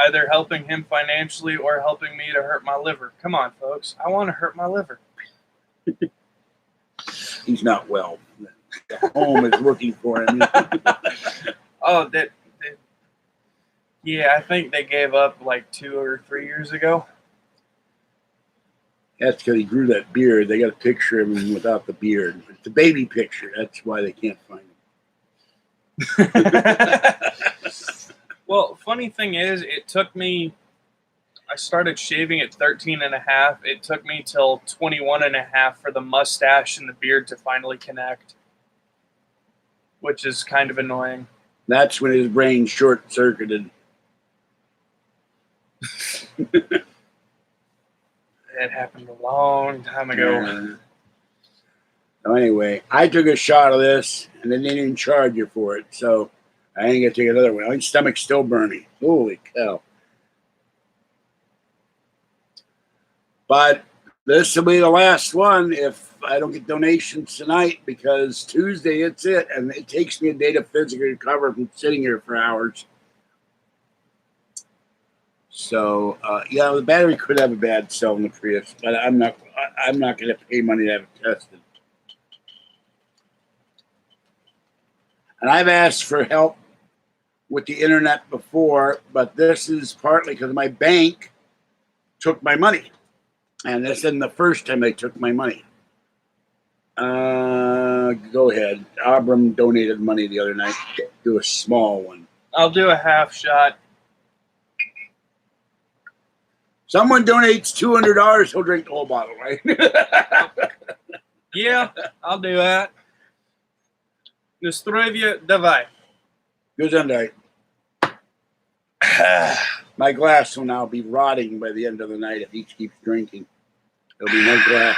Either helping him financially or helping me to hurt my liver. Come on, folks. I want to hurt my liver. He's not well. The home is looking for him. Oh, yeah, I think they gave up like 2 or 3 years ago. That's because he grew that beard. They got a picture of him without the beard. It's a baby picture. That's why they can't find him. Well, funny thing is, it took me... I started shaving at 13 and a half. It took me till 21 and a half for the mustache and the beard to finally connect, which is kind of annoying. That's when his brain short-circuited. It happened a long time ago. So anyway, I took a shot of this, and they didn't even charge you for it, so I ain't going to take another one. My stomach's still burning. Holy cow. But this will be the last one if I don't get donations tonight, because Tuesday, it's it, and it takes me a day to physically recover from sitting here for hours. So, yeah, the battery could have a bad cell in the Prius, but I'm not going to pay money to have it tested. And I've asked for help with the internet before, but this is partly because my bank took my money. And this isn't the first time they took my money. Go ahead. Abram donated money the other night. Do a small one. I'll do a half shot. Someone donates $200, he'll drink the whole bottle, right? Yeah, I'll do that. Zdrowie, dawaj. Gesundheit. My glass will now be rotting by the end of the night if he keeps drinking. There'll be no glass.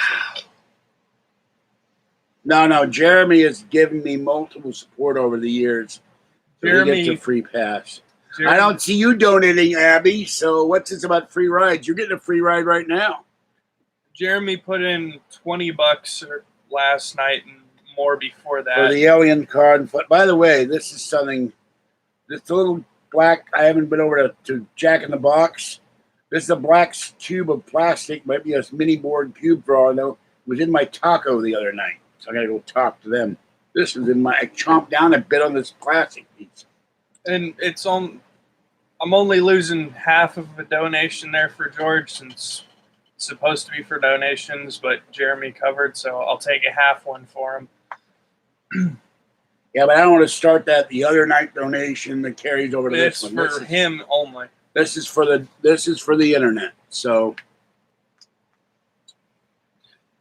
No. Jeremy has given me multiple support over the years. So Jeremy he gets a free pass. Jeremy, I don't see you donating, Abby. So what's this about free rides? You're getting a free ride right now. Jeremy put in $20 last night and more before that. For the alien card. By the way, this is something. This little black. I haven't been over to Jack in the Box. This is a black cube of plastic. Might be a mini board cube for all I know. It was in my taco the other night. So I got to go talk to them. This was in my. I chomped down a bit on this plastic piece. And it's on. I'm only losing half of a donation there for George since it's supposed to be for donations, but Jeremy covered, so I'll take a half one for him. Yeah, but I don't want to start that the other night donation that carries over to this one. It's for him only. This is for the internet. So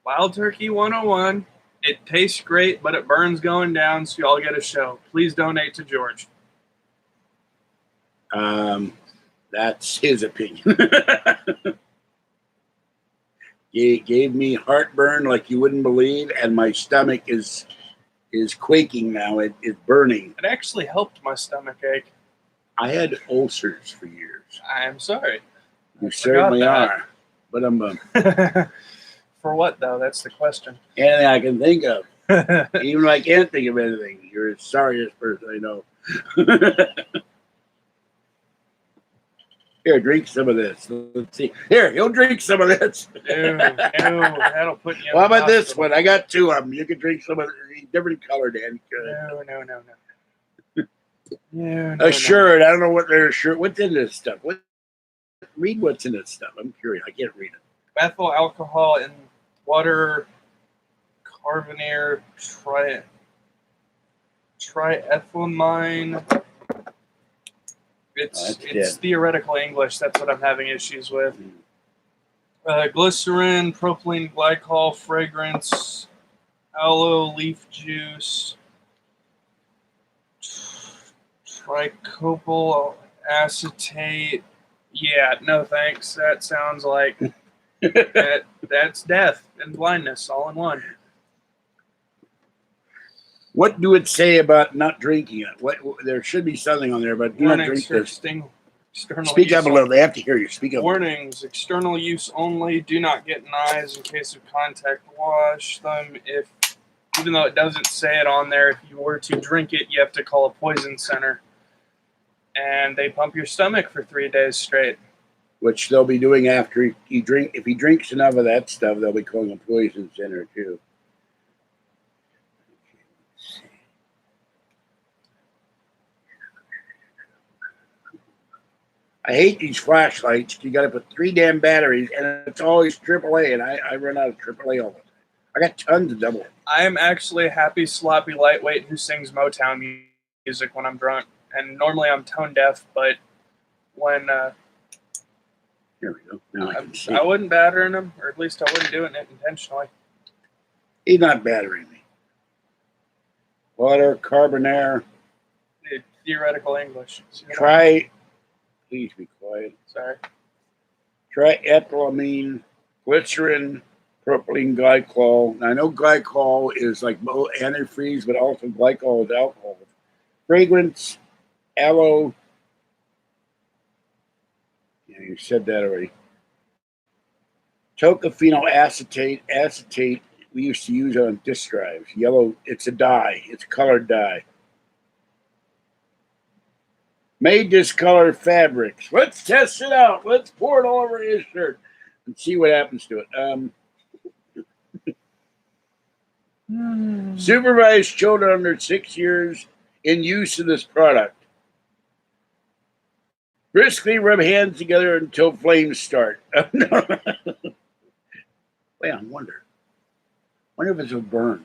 Wild Turkey 101. It tastes great, but it burns going down, so y'all get a show. Please donate to George. That's his opinion. He gave me heartburn like you wouldn't believe, and my stomach is quaking now. It's burning. It actually helped my stomach ache. I had ulcers for years. I am sorry. You certainly are. But I'm for what though? That's the question. Anything I can think of. Even if I can't think of anything, you're the sorriest person I know. Here, drink some of this. Let's see. Here, he'll drink some of this. Ew, that'll put you in Well, how about this one? I got two of them. You can drink some of it. Different color, Dan. No. A shirt. I don't know what their shirt. What's in this stuff? Read what's in this stuff. I'm curious. I can't read it. Methyl alcohol and water carbonate triethylamine. It's theoretical English. That's what I'm having issues with. Glycerin, propylene glycol, fragrance, aloe leaf juice, tricopyl acetate. Yeah, no thanks. That sounds like that's death and blindness all in one. What do it say about not drinking it? What there should be something on there, but do not drink this. Speak up a little. They have to hear you. Speak up. Warnings: external use only. Do not get in eyes in case of contact. Wash them even though it doesn't say it on there. If you were to drink it, you have to call a poison center, and they pump your stomach for 3 days straight. Which they'll be doing after he drink. If he drinks enough of that stuff, they'll be calling a poison center too. I hate these flashlights. You got to put 3 damn batteries, and it's always AAA, and I run out of AAA all the time. I got tons of double. I am actually a happy, sloppy lightweight who sings Motown music when I'm drunk, and normally I'm tone deaf, but when here we go. Now I wouldn't batter in him, or at least I wouldn't do it intentionally. He's not battering me. Water, carbonaire. Theoretical English. Please be quiet. Sorry. Triethylamine, glycerin, propylene glycol. Now, I know glycol is like antifreeze, but also glycol is alcohol. Fragrance, aloe. Yeah, you said that already. Tocophenol acetate. We used to use on disk drives. Yellow. It's a dye. It's a colored dye. May discolor fabrics. Let's test it out. Let's pour it all over his shirt and see what happens to it. Supervised children under 6 years in use of this product. Briskly rub hands together until flames start. Wait, I wonder if it's a burn.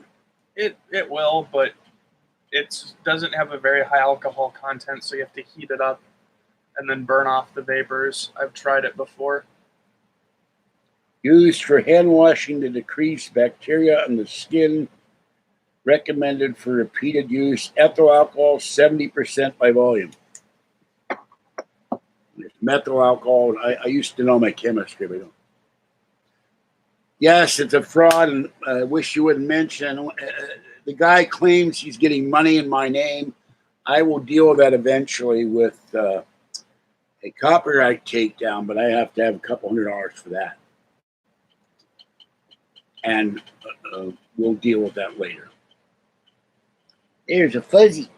It will, but it doesn't have a very high alcohol content, so you have to heat it up and then burn off the vapors. I've tried it before. Used for hand washing to decrease bacteria on the skin. Recommended for repeated use. Ethyl alcohol 70% by volume. Methyl alcohol. I used to know my chemistry, but I don't. Yes, it's a fraud, and I wish you wouldn't mention. The guy claims he's getting money in my name. I will deal with that eventually with a copyright takedown, but I have to have a couple $100 for that. And we'll deal with that later. There's a fuzzy.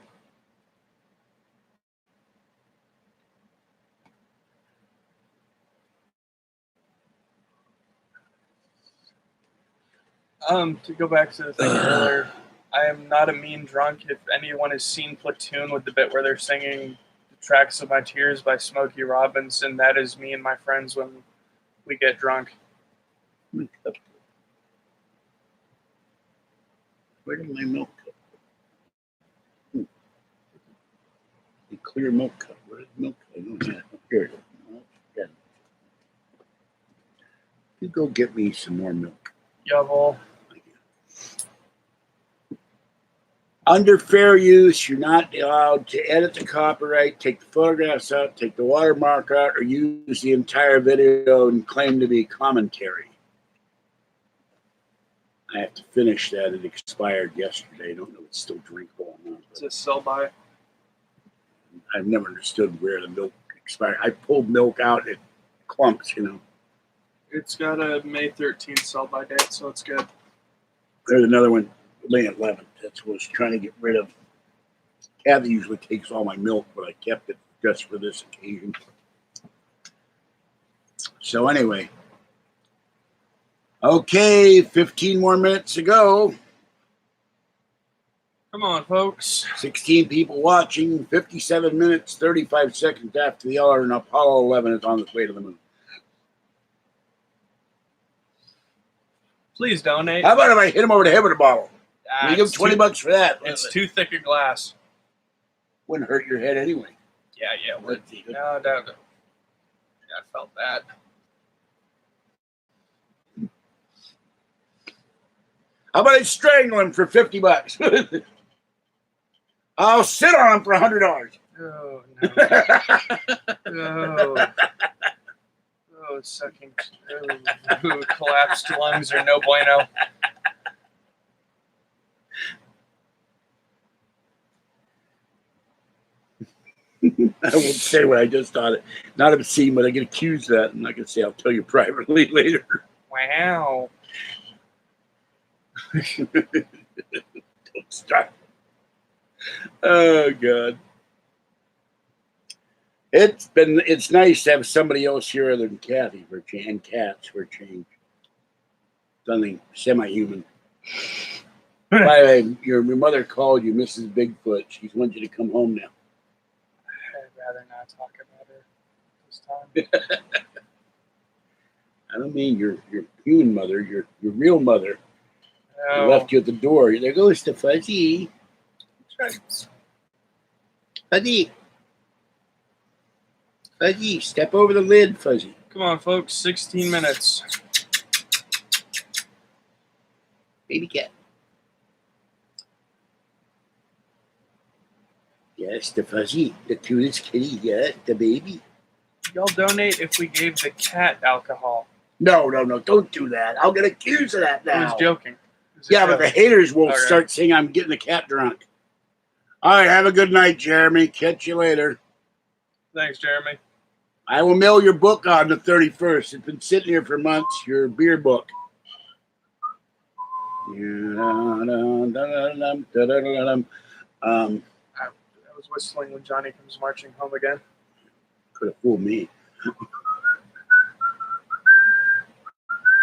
To go back to the thing earlier, I am not a mean drunk. If anyone has seen Platoon with the bit where they're singing "The Tracks of My Tears" by Smokey Robinson, that is me and my friends when we get drunk. Where did my milk cup? The clear milk cup. Where is the milk cup? I don't have it. Here it is. Yeah. You go get me some more milk. Jawohl. Under fair use, you're not allowed to edit the copyright, take the photographs out, take the watermark out, or use the entire video and claim to be commentary. I have to finish that. It expired yesterday. I don't know if it's still drinkable or not. It's a sell by. I've never understood where the milk expired. I pulled milk out in clumps, you know. It's got a May 13th sell by date, so it's good. There's another one, May 11th. That's what I was trying to get rid of. Kathy usually takes all my milk, but I kept it just for this occasion. So anyway. Okay, 15 more minutes to go. Come on, folks. 16 people watching, 57 minutes, 35 seconds after the hour, and Apollo 11 is on its way to the moon. Please donate. How about if I hit him over the head with a bottle? You give him $20 for that. It's too thick a glass. Wouldn't hurt your head anyway. Yeah, it would. No. Yeah, I felt that. How about I strangle him for $50? I'll sit on him for $100. Oh, no. Oh, sucking. Oh, collapsed lungs are no bueno. I won't say what I just thought. Not obscene, but I get accused of that. I'm not going to say. I'll tell you privately later. Wow. Don't start. Oh, God. It's nice to have somebody else here other than Kathy and cats for a change. Something semi-human. By the way, your mother called you Mrs. Bigfoot. She wants you to come home now. I'd rather not talk about her this time. I don't mean your human mother, your real mother. No. Who left you at the door. There goes the Fuzzy. Fuzzy. Fuzzy, step over the lid, Fuzzy. Come on, folks. 16 minutes. Baby cat. Yes, the Fuzzy, the cutest kitty. Yeah, the baby. Y'all donate if we gave the cat alcohol. No, don't do that. I'll get accused of that now. I was joking. Yeah, but the haters will start saying I'm getting the cat drunk. All right, have a good night, Jeremy. Catch you later. Thanks, Jeremy. I will mail your book on the 31st. It's been sitting here for months, your beer book. I was whistling when Johnny comes marching home again. Could have fooled me.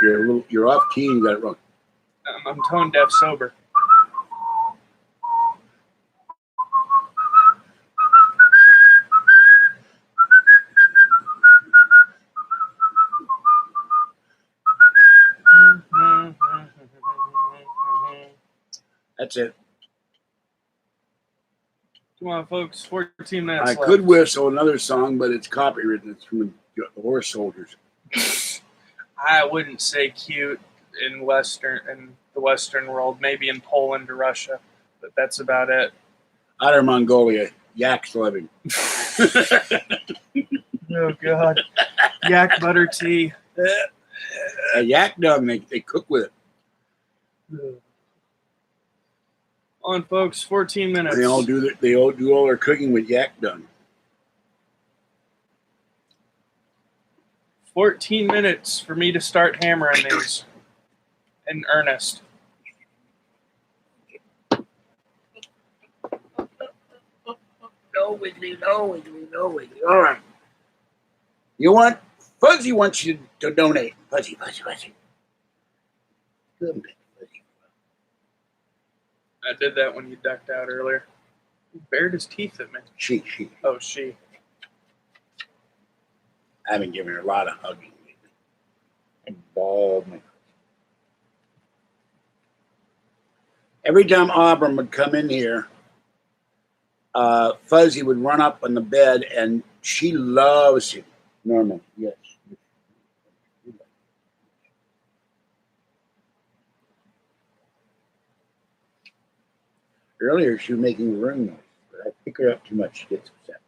You're off key and you got it wrong. I'm tone deaf sober. That's it. Come on, folks. 14 minutes I left. could whistle another song, but it's copywritten. It's from the Horse Soldiers. I wouldn't say cute in the Western world. Maybe in Poland or Russia, but that's about it. Outer Mongolia, yaks living. Oh God, yak butter tea. A yak dung, they cook with it. On, folks. 14 minutes. They all do all their cooking with yak dung. 14 minutes for me to start hammering these in earnest. No wiggly, no wiggly, no wiggly. All right. You want Fuzzy wants you to donate. Fuzzy. Good bit, Fuzzy. I did that when you ducked out earlier. He bared his teeth at me. She. Oh, she. I've been giving her a lot of hugging lately. And bald me. Every time Abram would come in here, Fuzzy would run up on the bed, and she loves him. Normal, yes. Earlier, she was making room noise, but I pick her up too much. She gets upset.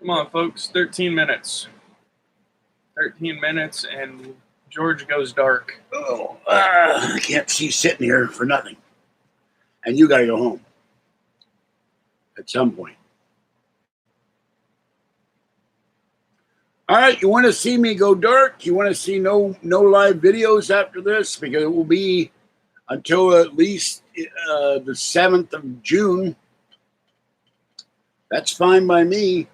Come on, folks. 13 minutes. 13 minutes, and George goes dark. Oh, I can't see sitting here for nothing. And you got to go home at some point. All right, you want to see me go dark? You want to see no live videos after this? Because it will be until at least the 7th of June. That's fine by me.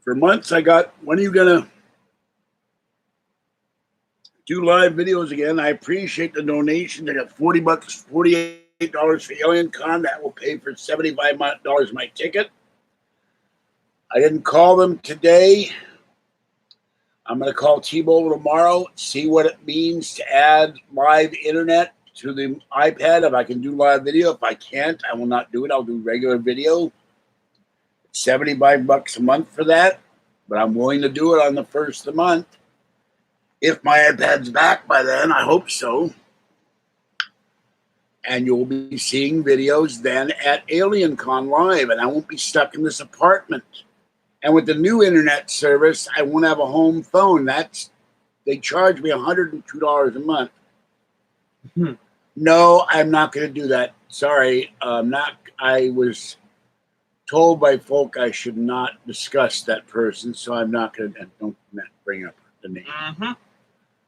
For months, when are you going to do live videos again? I appreciate the donation. I got $40, $48 for Alien Con. That will pay for $75 my ticket. I didn't call them today. I'm going to call T-Mobile tomorrow, see what it means to add live internet to the iPad. If I can do live video. If I can't, I will not do it. I'll do regular video. It's $75 a month for that, but I'm willing to do it on the first of the month. If my iPad's back by then, I hope so. And you'll be seeing videos then at Alien Con Live, and I won't be stuck in this apartment. And with the new internet service, I won't have a home phone. They charge me $102 a month. No, I'm not going to do that. Sorry, I was told by folk I should not discuss that person, so I'm not going to. Don't bring up the name. Mm-hmm.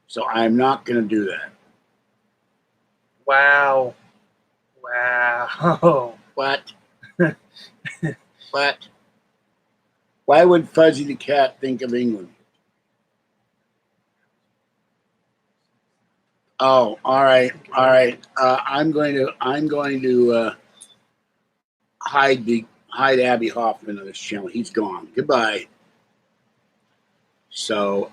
So I'm not going to do that. Wow. What? What? Why would Fuzzy the cat think of England? Oh, all right. I'm going to hide Abby Hoffman on this channel. He's gone. Goodbye. So,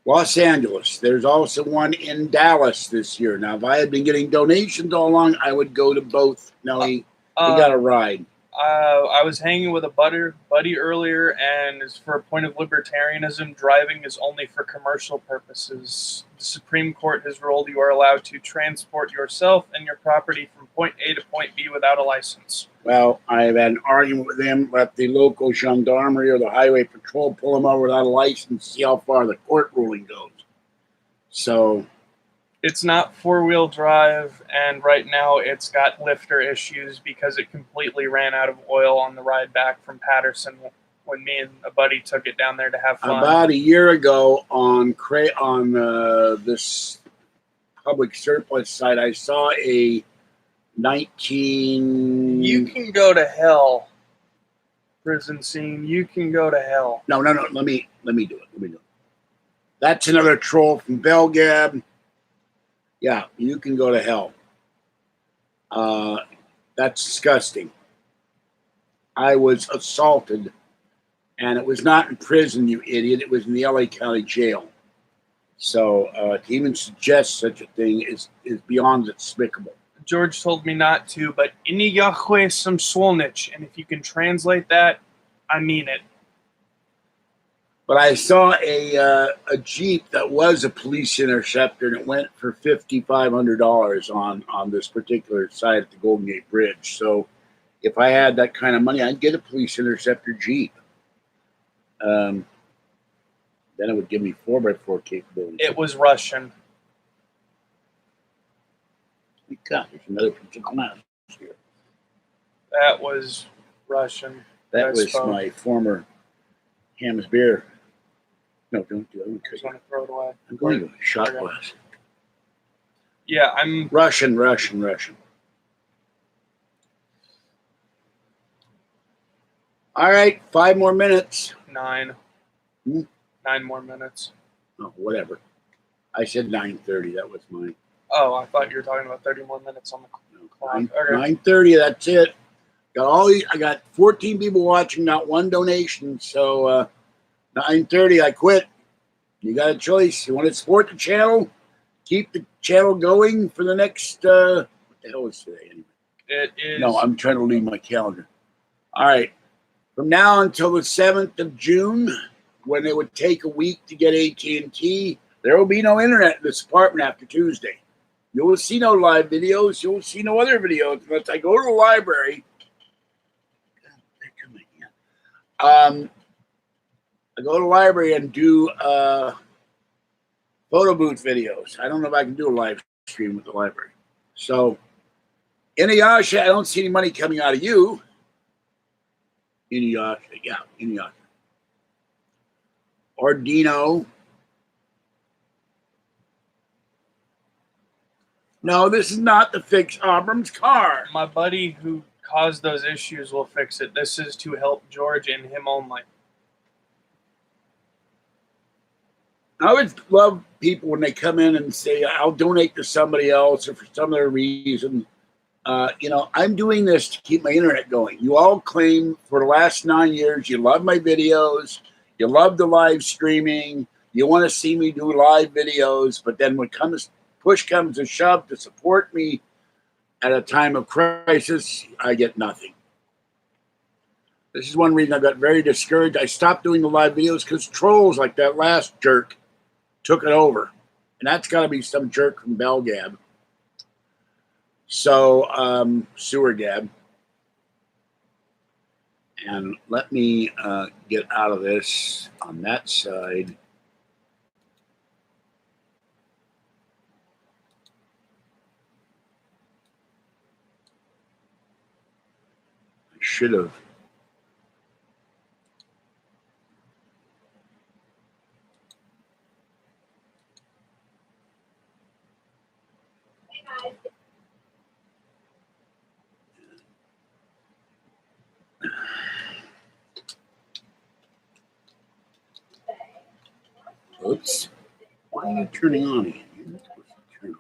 Los Angeles. There's also one in Dallas this year. Now, if I had been getting donations all along, I would go to both. No, he got a ride. I was hanging with a buddy earlier, and as for a point of libertarianism, driving is only for commercial purposes. The Supreme Court has ruled you are allowed to transport yourself and your property from point A to point B without a license. Well, I've had an argument with them, let the local gendarmerie or the highway patrol pull them over without a license, see how far the court ruling goes. So it's not four-wheel drive, and right now it's got lifter issues because it completely ran out of oil on the ride back from Patterson when me and a buddy took it down there to have fun. About a year ago on this public surplus site, I saw a 19... You can go to hell. Prison scene. You can go to hell. No. Let me do it. That's another troll from Belgab. Yeah, you can go to hell. That's disgusting. I was assaulted, and it was not in prison, you idiot. It was in the LA County Jail. So to even suggest such a thing is beyond despicable. George told me not to, but Ini Yahweh some Swolnich, and if you can translate that, I mean it. But I saw a Jeep that was a police interceptor, and it went for $5,500 on this particular site at the Golden Gate Bridge. So if I had that kind of money, I'd get a police interceptor Jeep. Then it would give me 4x4 capability. It was Russian. God, there's another piece of glass here. That was Russian. That was my former Ham's beer. No, don't do it. I just want to throw it away. I'm going to shot glass. Yeah, I'm Russian. All right, 5 more minutes. 9. 9 more minutes. Oh, whatever. I said 9:30. That was mine. Oh, I thought you were talking about 30 more minutes on the clock. 9:30. That's it. I got 14 people watching, not one donation. So 9:30. I quit. You got a choice. You want to support the channel? Keep the channel going for the next. What the hell is today? Anyway? It is. No, I'm trying to leave my calendar. All right. From now until the 7th of June, when it would take a week to get AT&T, there will be no internet in this apartment after Tuesday. You will see no live videos. You will see no other videos unless I go to the library. I go to the library and do photo booth videos. I don't know if I can do a live stream with the library. So, Inuyasha, I don't see any money coming out of you. Inuyasha, yeah, Inuyasha. Ordino. No, this is not to fix Abram's car. My buddy who caused those issues will fix it. This is to help George and him only. I always love people when they come in and say, I'll donate to somebody else or for some other reason. I'm doing this to keep my internet going. You all claim for the last 9 years you love my videos, you love the live streaming, you want to see me do live videos, but then when push comes to shove to support me at a time of crisis, I get nothing. This is one reason I got very discouraged. I stopped doing the live videos because trolls like that last jerk took it over. And that's got to be some jerk from Belgab. So, Sewer Gab. And let me get out of this on that side. I should have. Oops. Why are you turning on again? You're not supposed to turn on.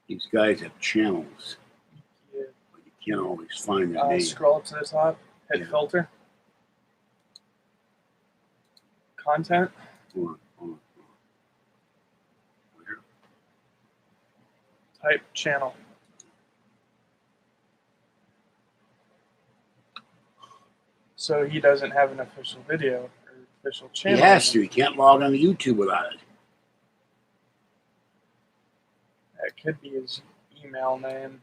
These guys have channels. Yeah. But you can't always find their name. Scroll up to the top. Hit filter. Content. Hold on. Where? Type channel. So he doesn't have an official video or official channel. He has to. He can't log on to YouTube without it. That could be his email name.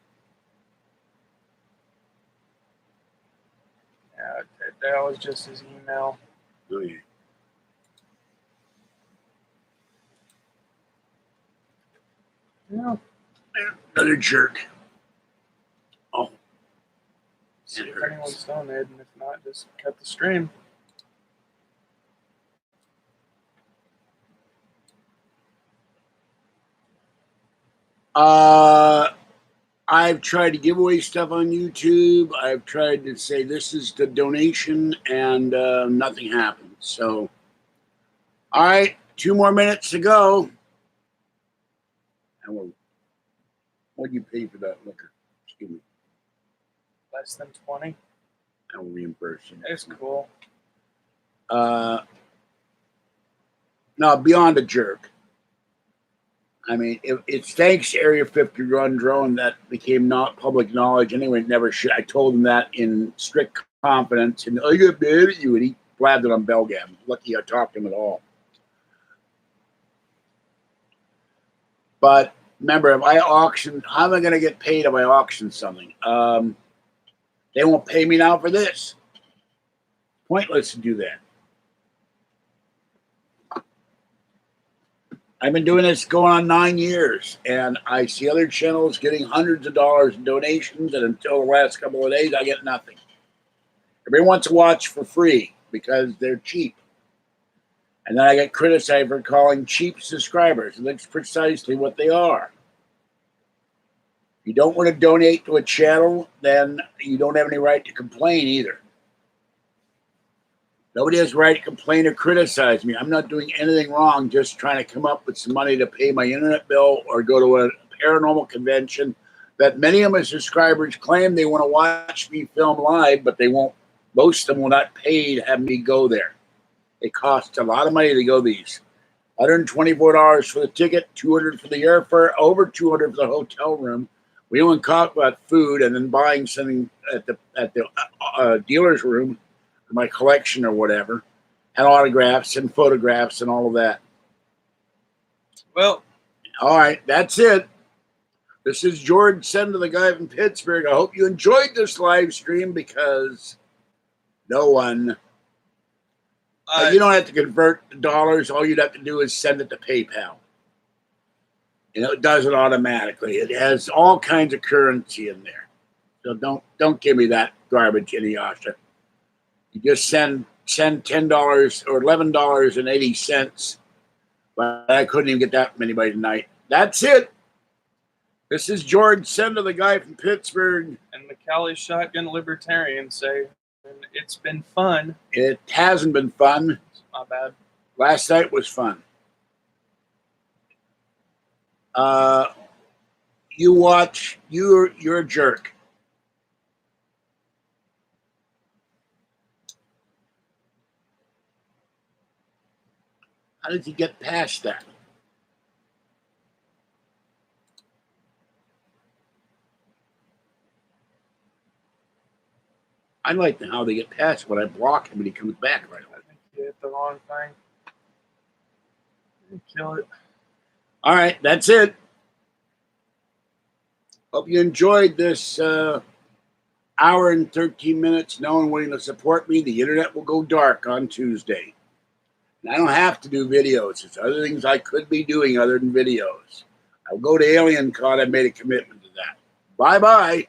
Yeah, that was just his email. Oh, yeah. Yeah. Another jerk. Oh. See if anyone's donated, and if not, just cut the stream. I've tried to give away stuff on YouTube. I've tried to say this is the donation, and nothing happened. So, all right. 2 more minutes to go. And what do you pay for that liquor? Excuse me. Less than 20. I'll reimburse you. It's cool. No, beyond a jerk. I mean, it's thanks to Area 51 drone that became not public knowledge. Anyway, never should. I told him that in strict confidence. And I got mad at you, and he blabbed it on Belgam. Lucky I talked to him at all. But remember, if I auction, how am I going to get paid if I auction something? They won't pay me now for this. Pointless to do that. I've been doing this going on 9 years, and I see other channels getting hundreds of dollars in donations, and until the last couple of days, I get nothing. Everyone wants to watch for free because they're cheap. And then I get criticized for calling cheap subscribers, and that's precisely what they are. If you don't want to donate to a channel, then you don't have any right to complain either. Nobody has the right to complain or criticize me. I'm not doing anything wrong, just trying to come up with some money to pay my internet bill or go to a paranormal convention that many of my subscribers claim they want to watch me film live, but they won't. Most of them will not pay to have me go there. It costs a lot of money to go these. $124 for the ticket, $200 for the airfare, over $200 for the hotel room. We don't talk about food and then buying something at the dealer's room, my collection or whatever, and autographs and photographs and all of that. Well, all right, that's it. This is George Senda, the guy from Pittsburgh. I hope you enjoyed this live stream because no one. You don't have to convert the dollars. All you'd have to do is send it to PayPal. You know, it does it automatically. It has all kinds of currency in there. So don't give me that garbage, Inuyasha. You just send $10 or $11.80. But I couldn't even get that many by tonight. That's it. This is George Senda, the guy from Pittsburgh. And the Cali Shotgun Libertarian say, it's been fun. It hasn't been fun. It's not bad. Last night was fun. You watch, you're a jerk. How did you get past that? I like how they get past when I block him and he comes back right away. I think you hit the wrong thing. Kill it. All right, that's it. Hope you enjoyed this hour and 13 minutes. No one willing to support me. The internet will go dark on Tuesday. And I don't have to do videos. There's other things I could be doing other than videos. I'll go to Alien Con. I've made a commitment to that. Bye-bye.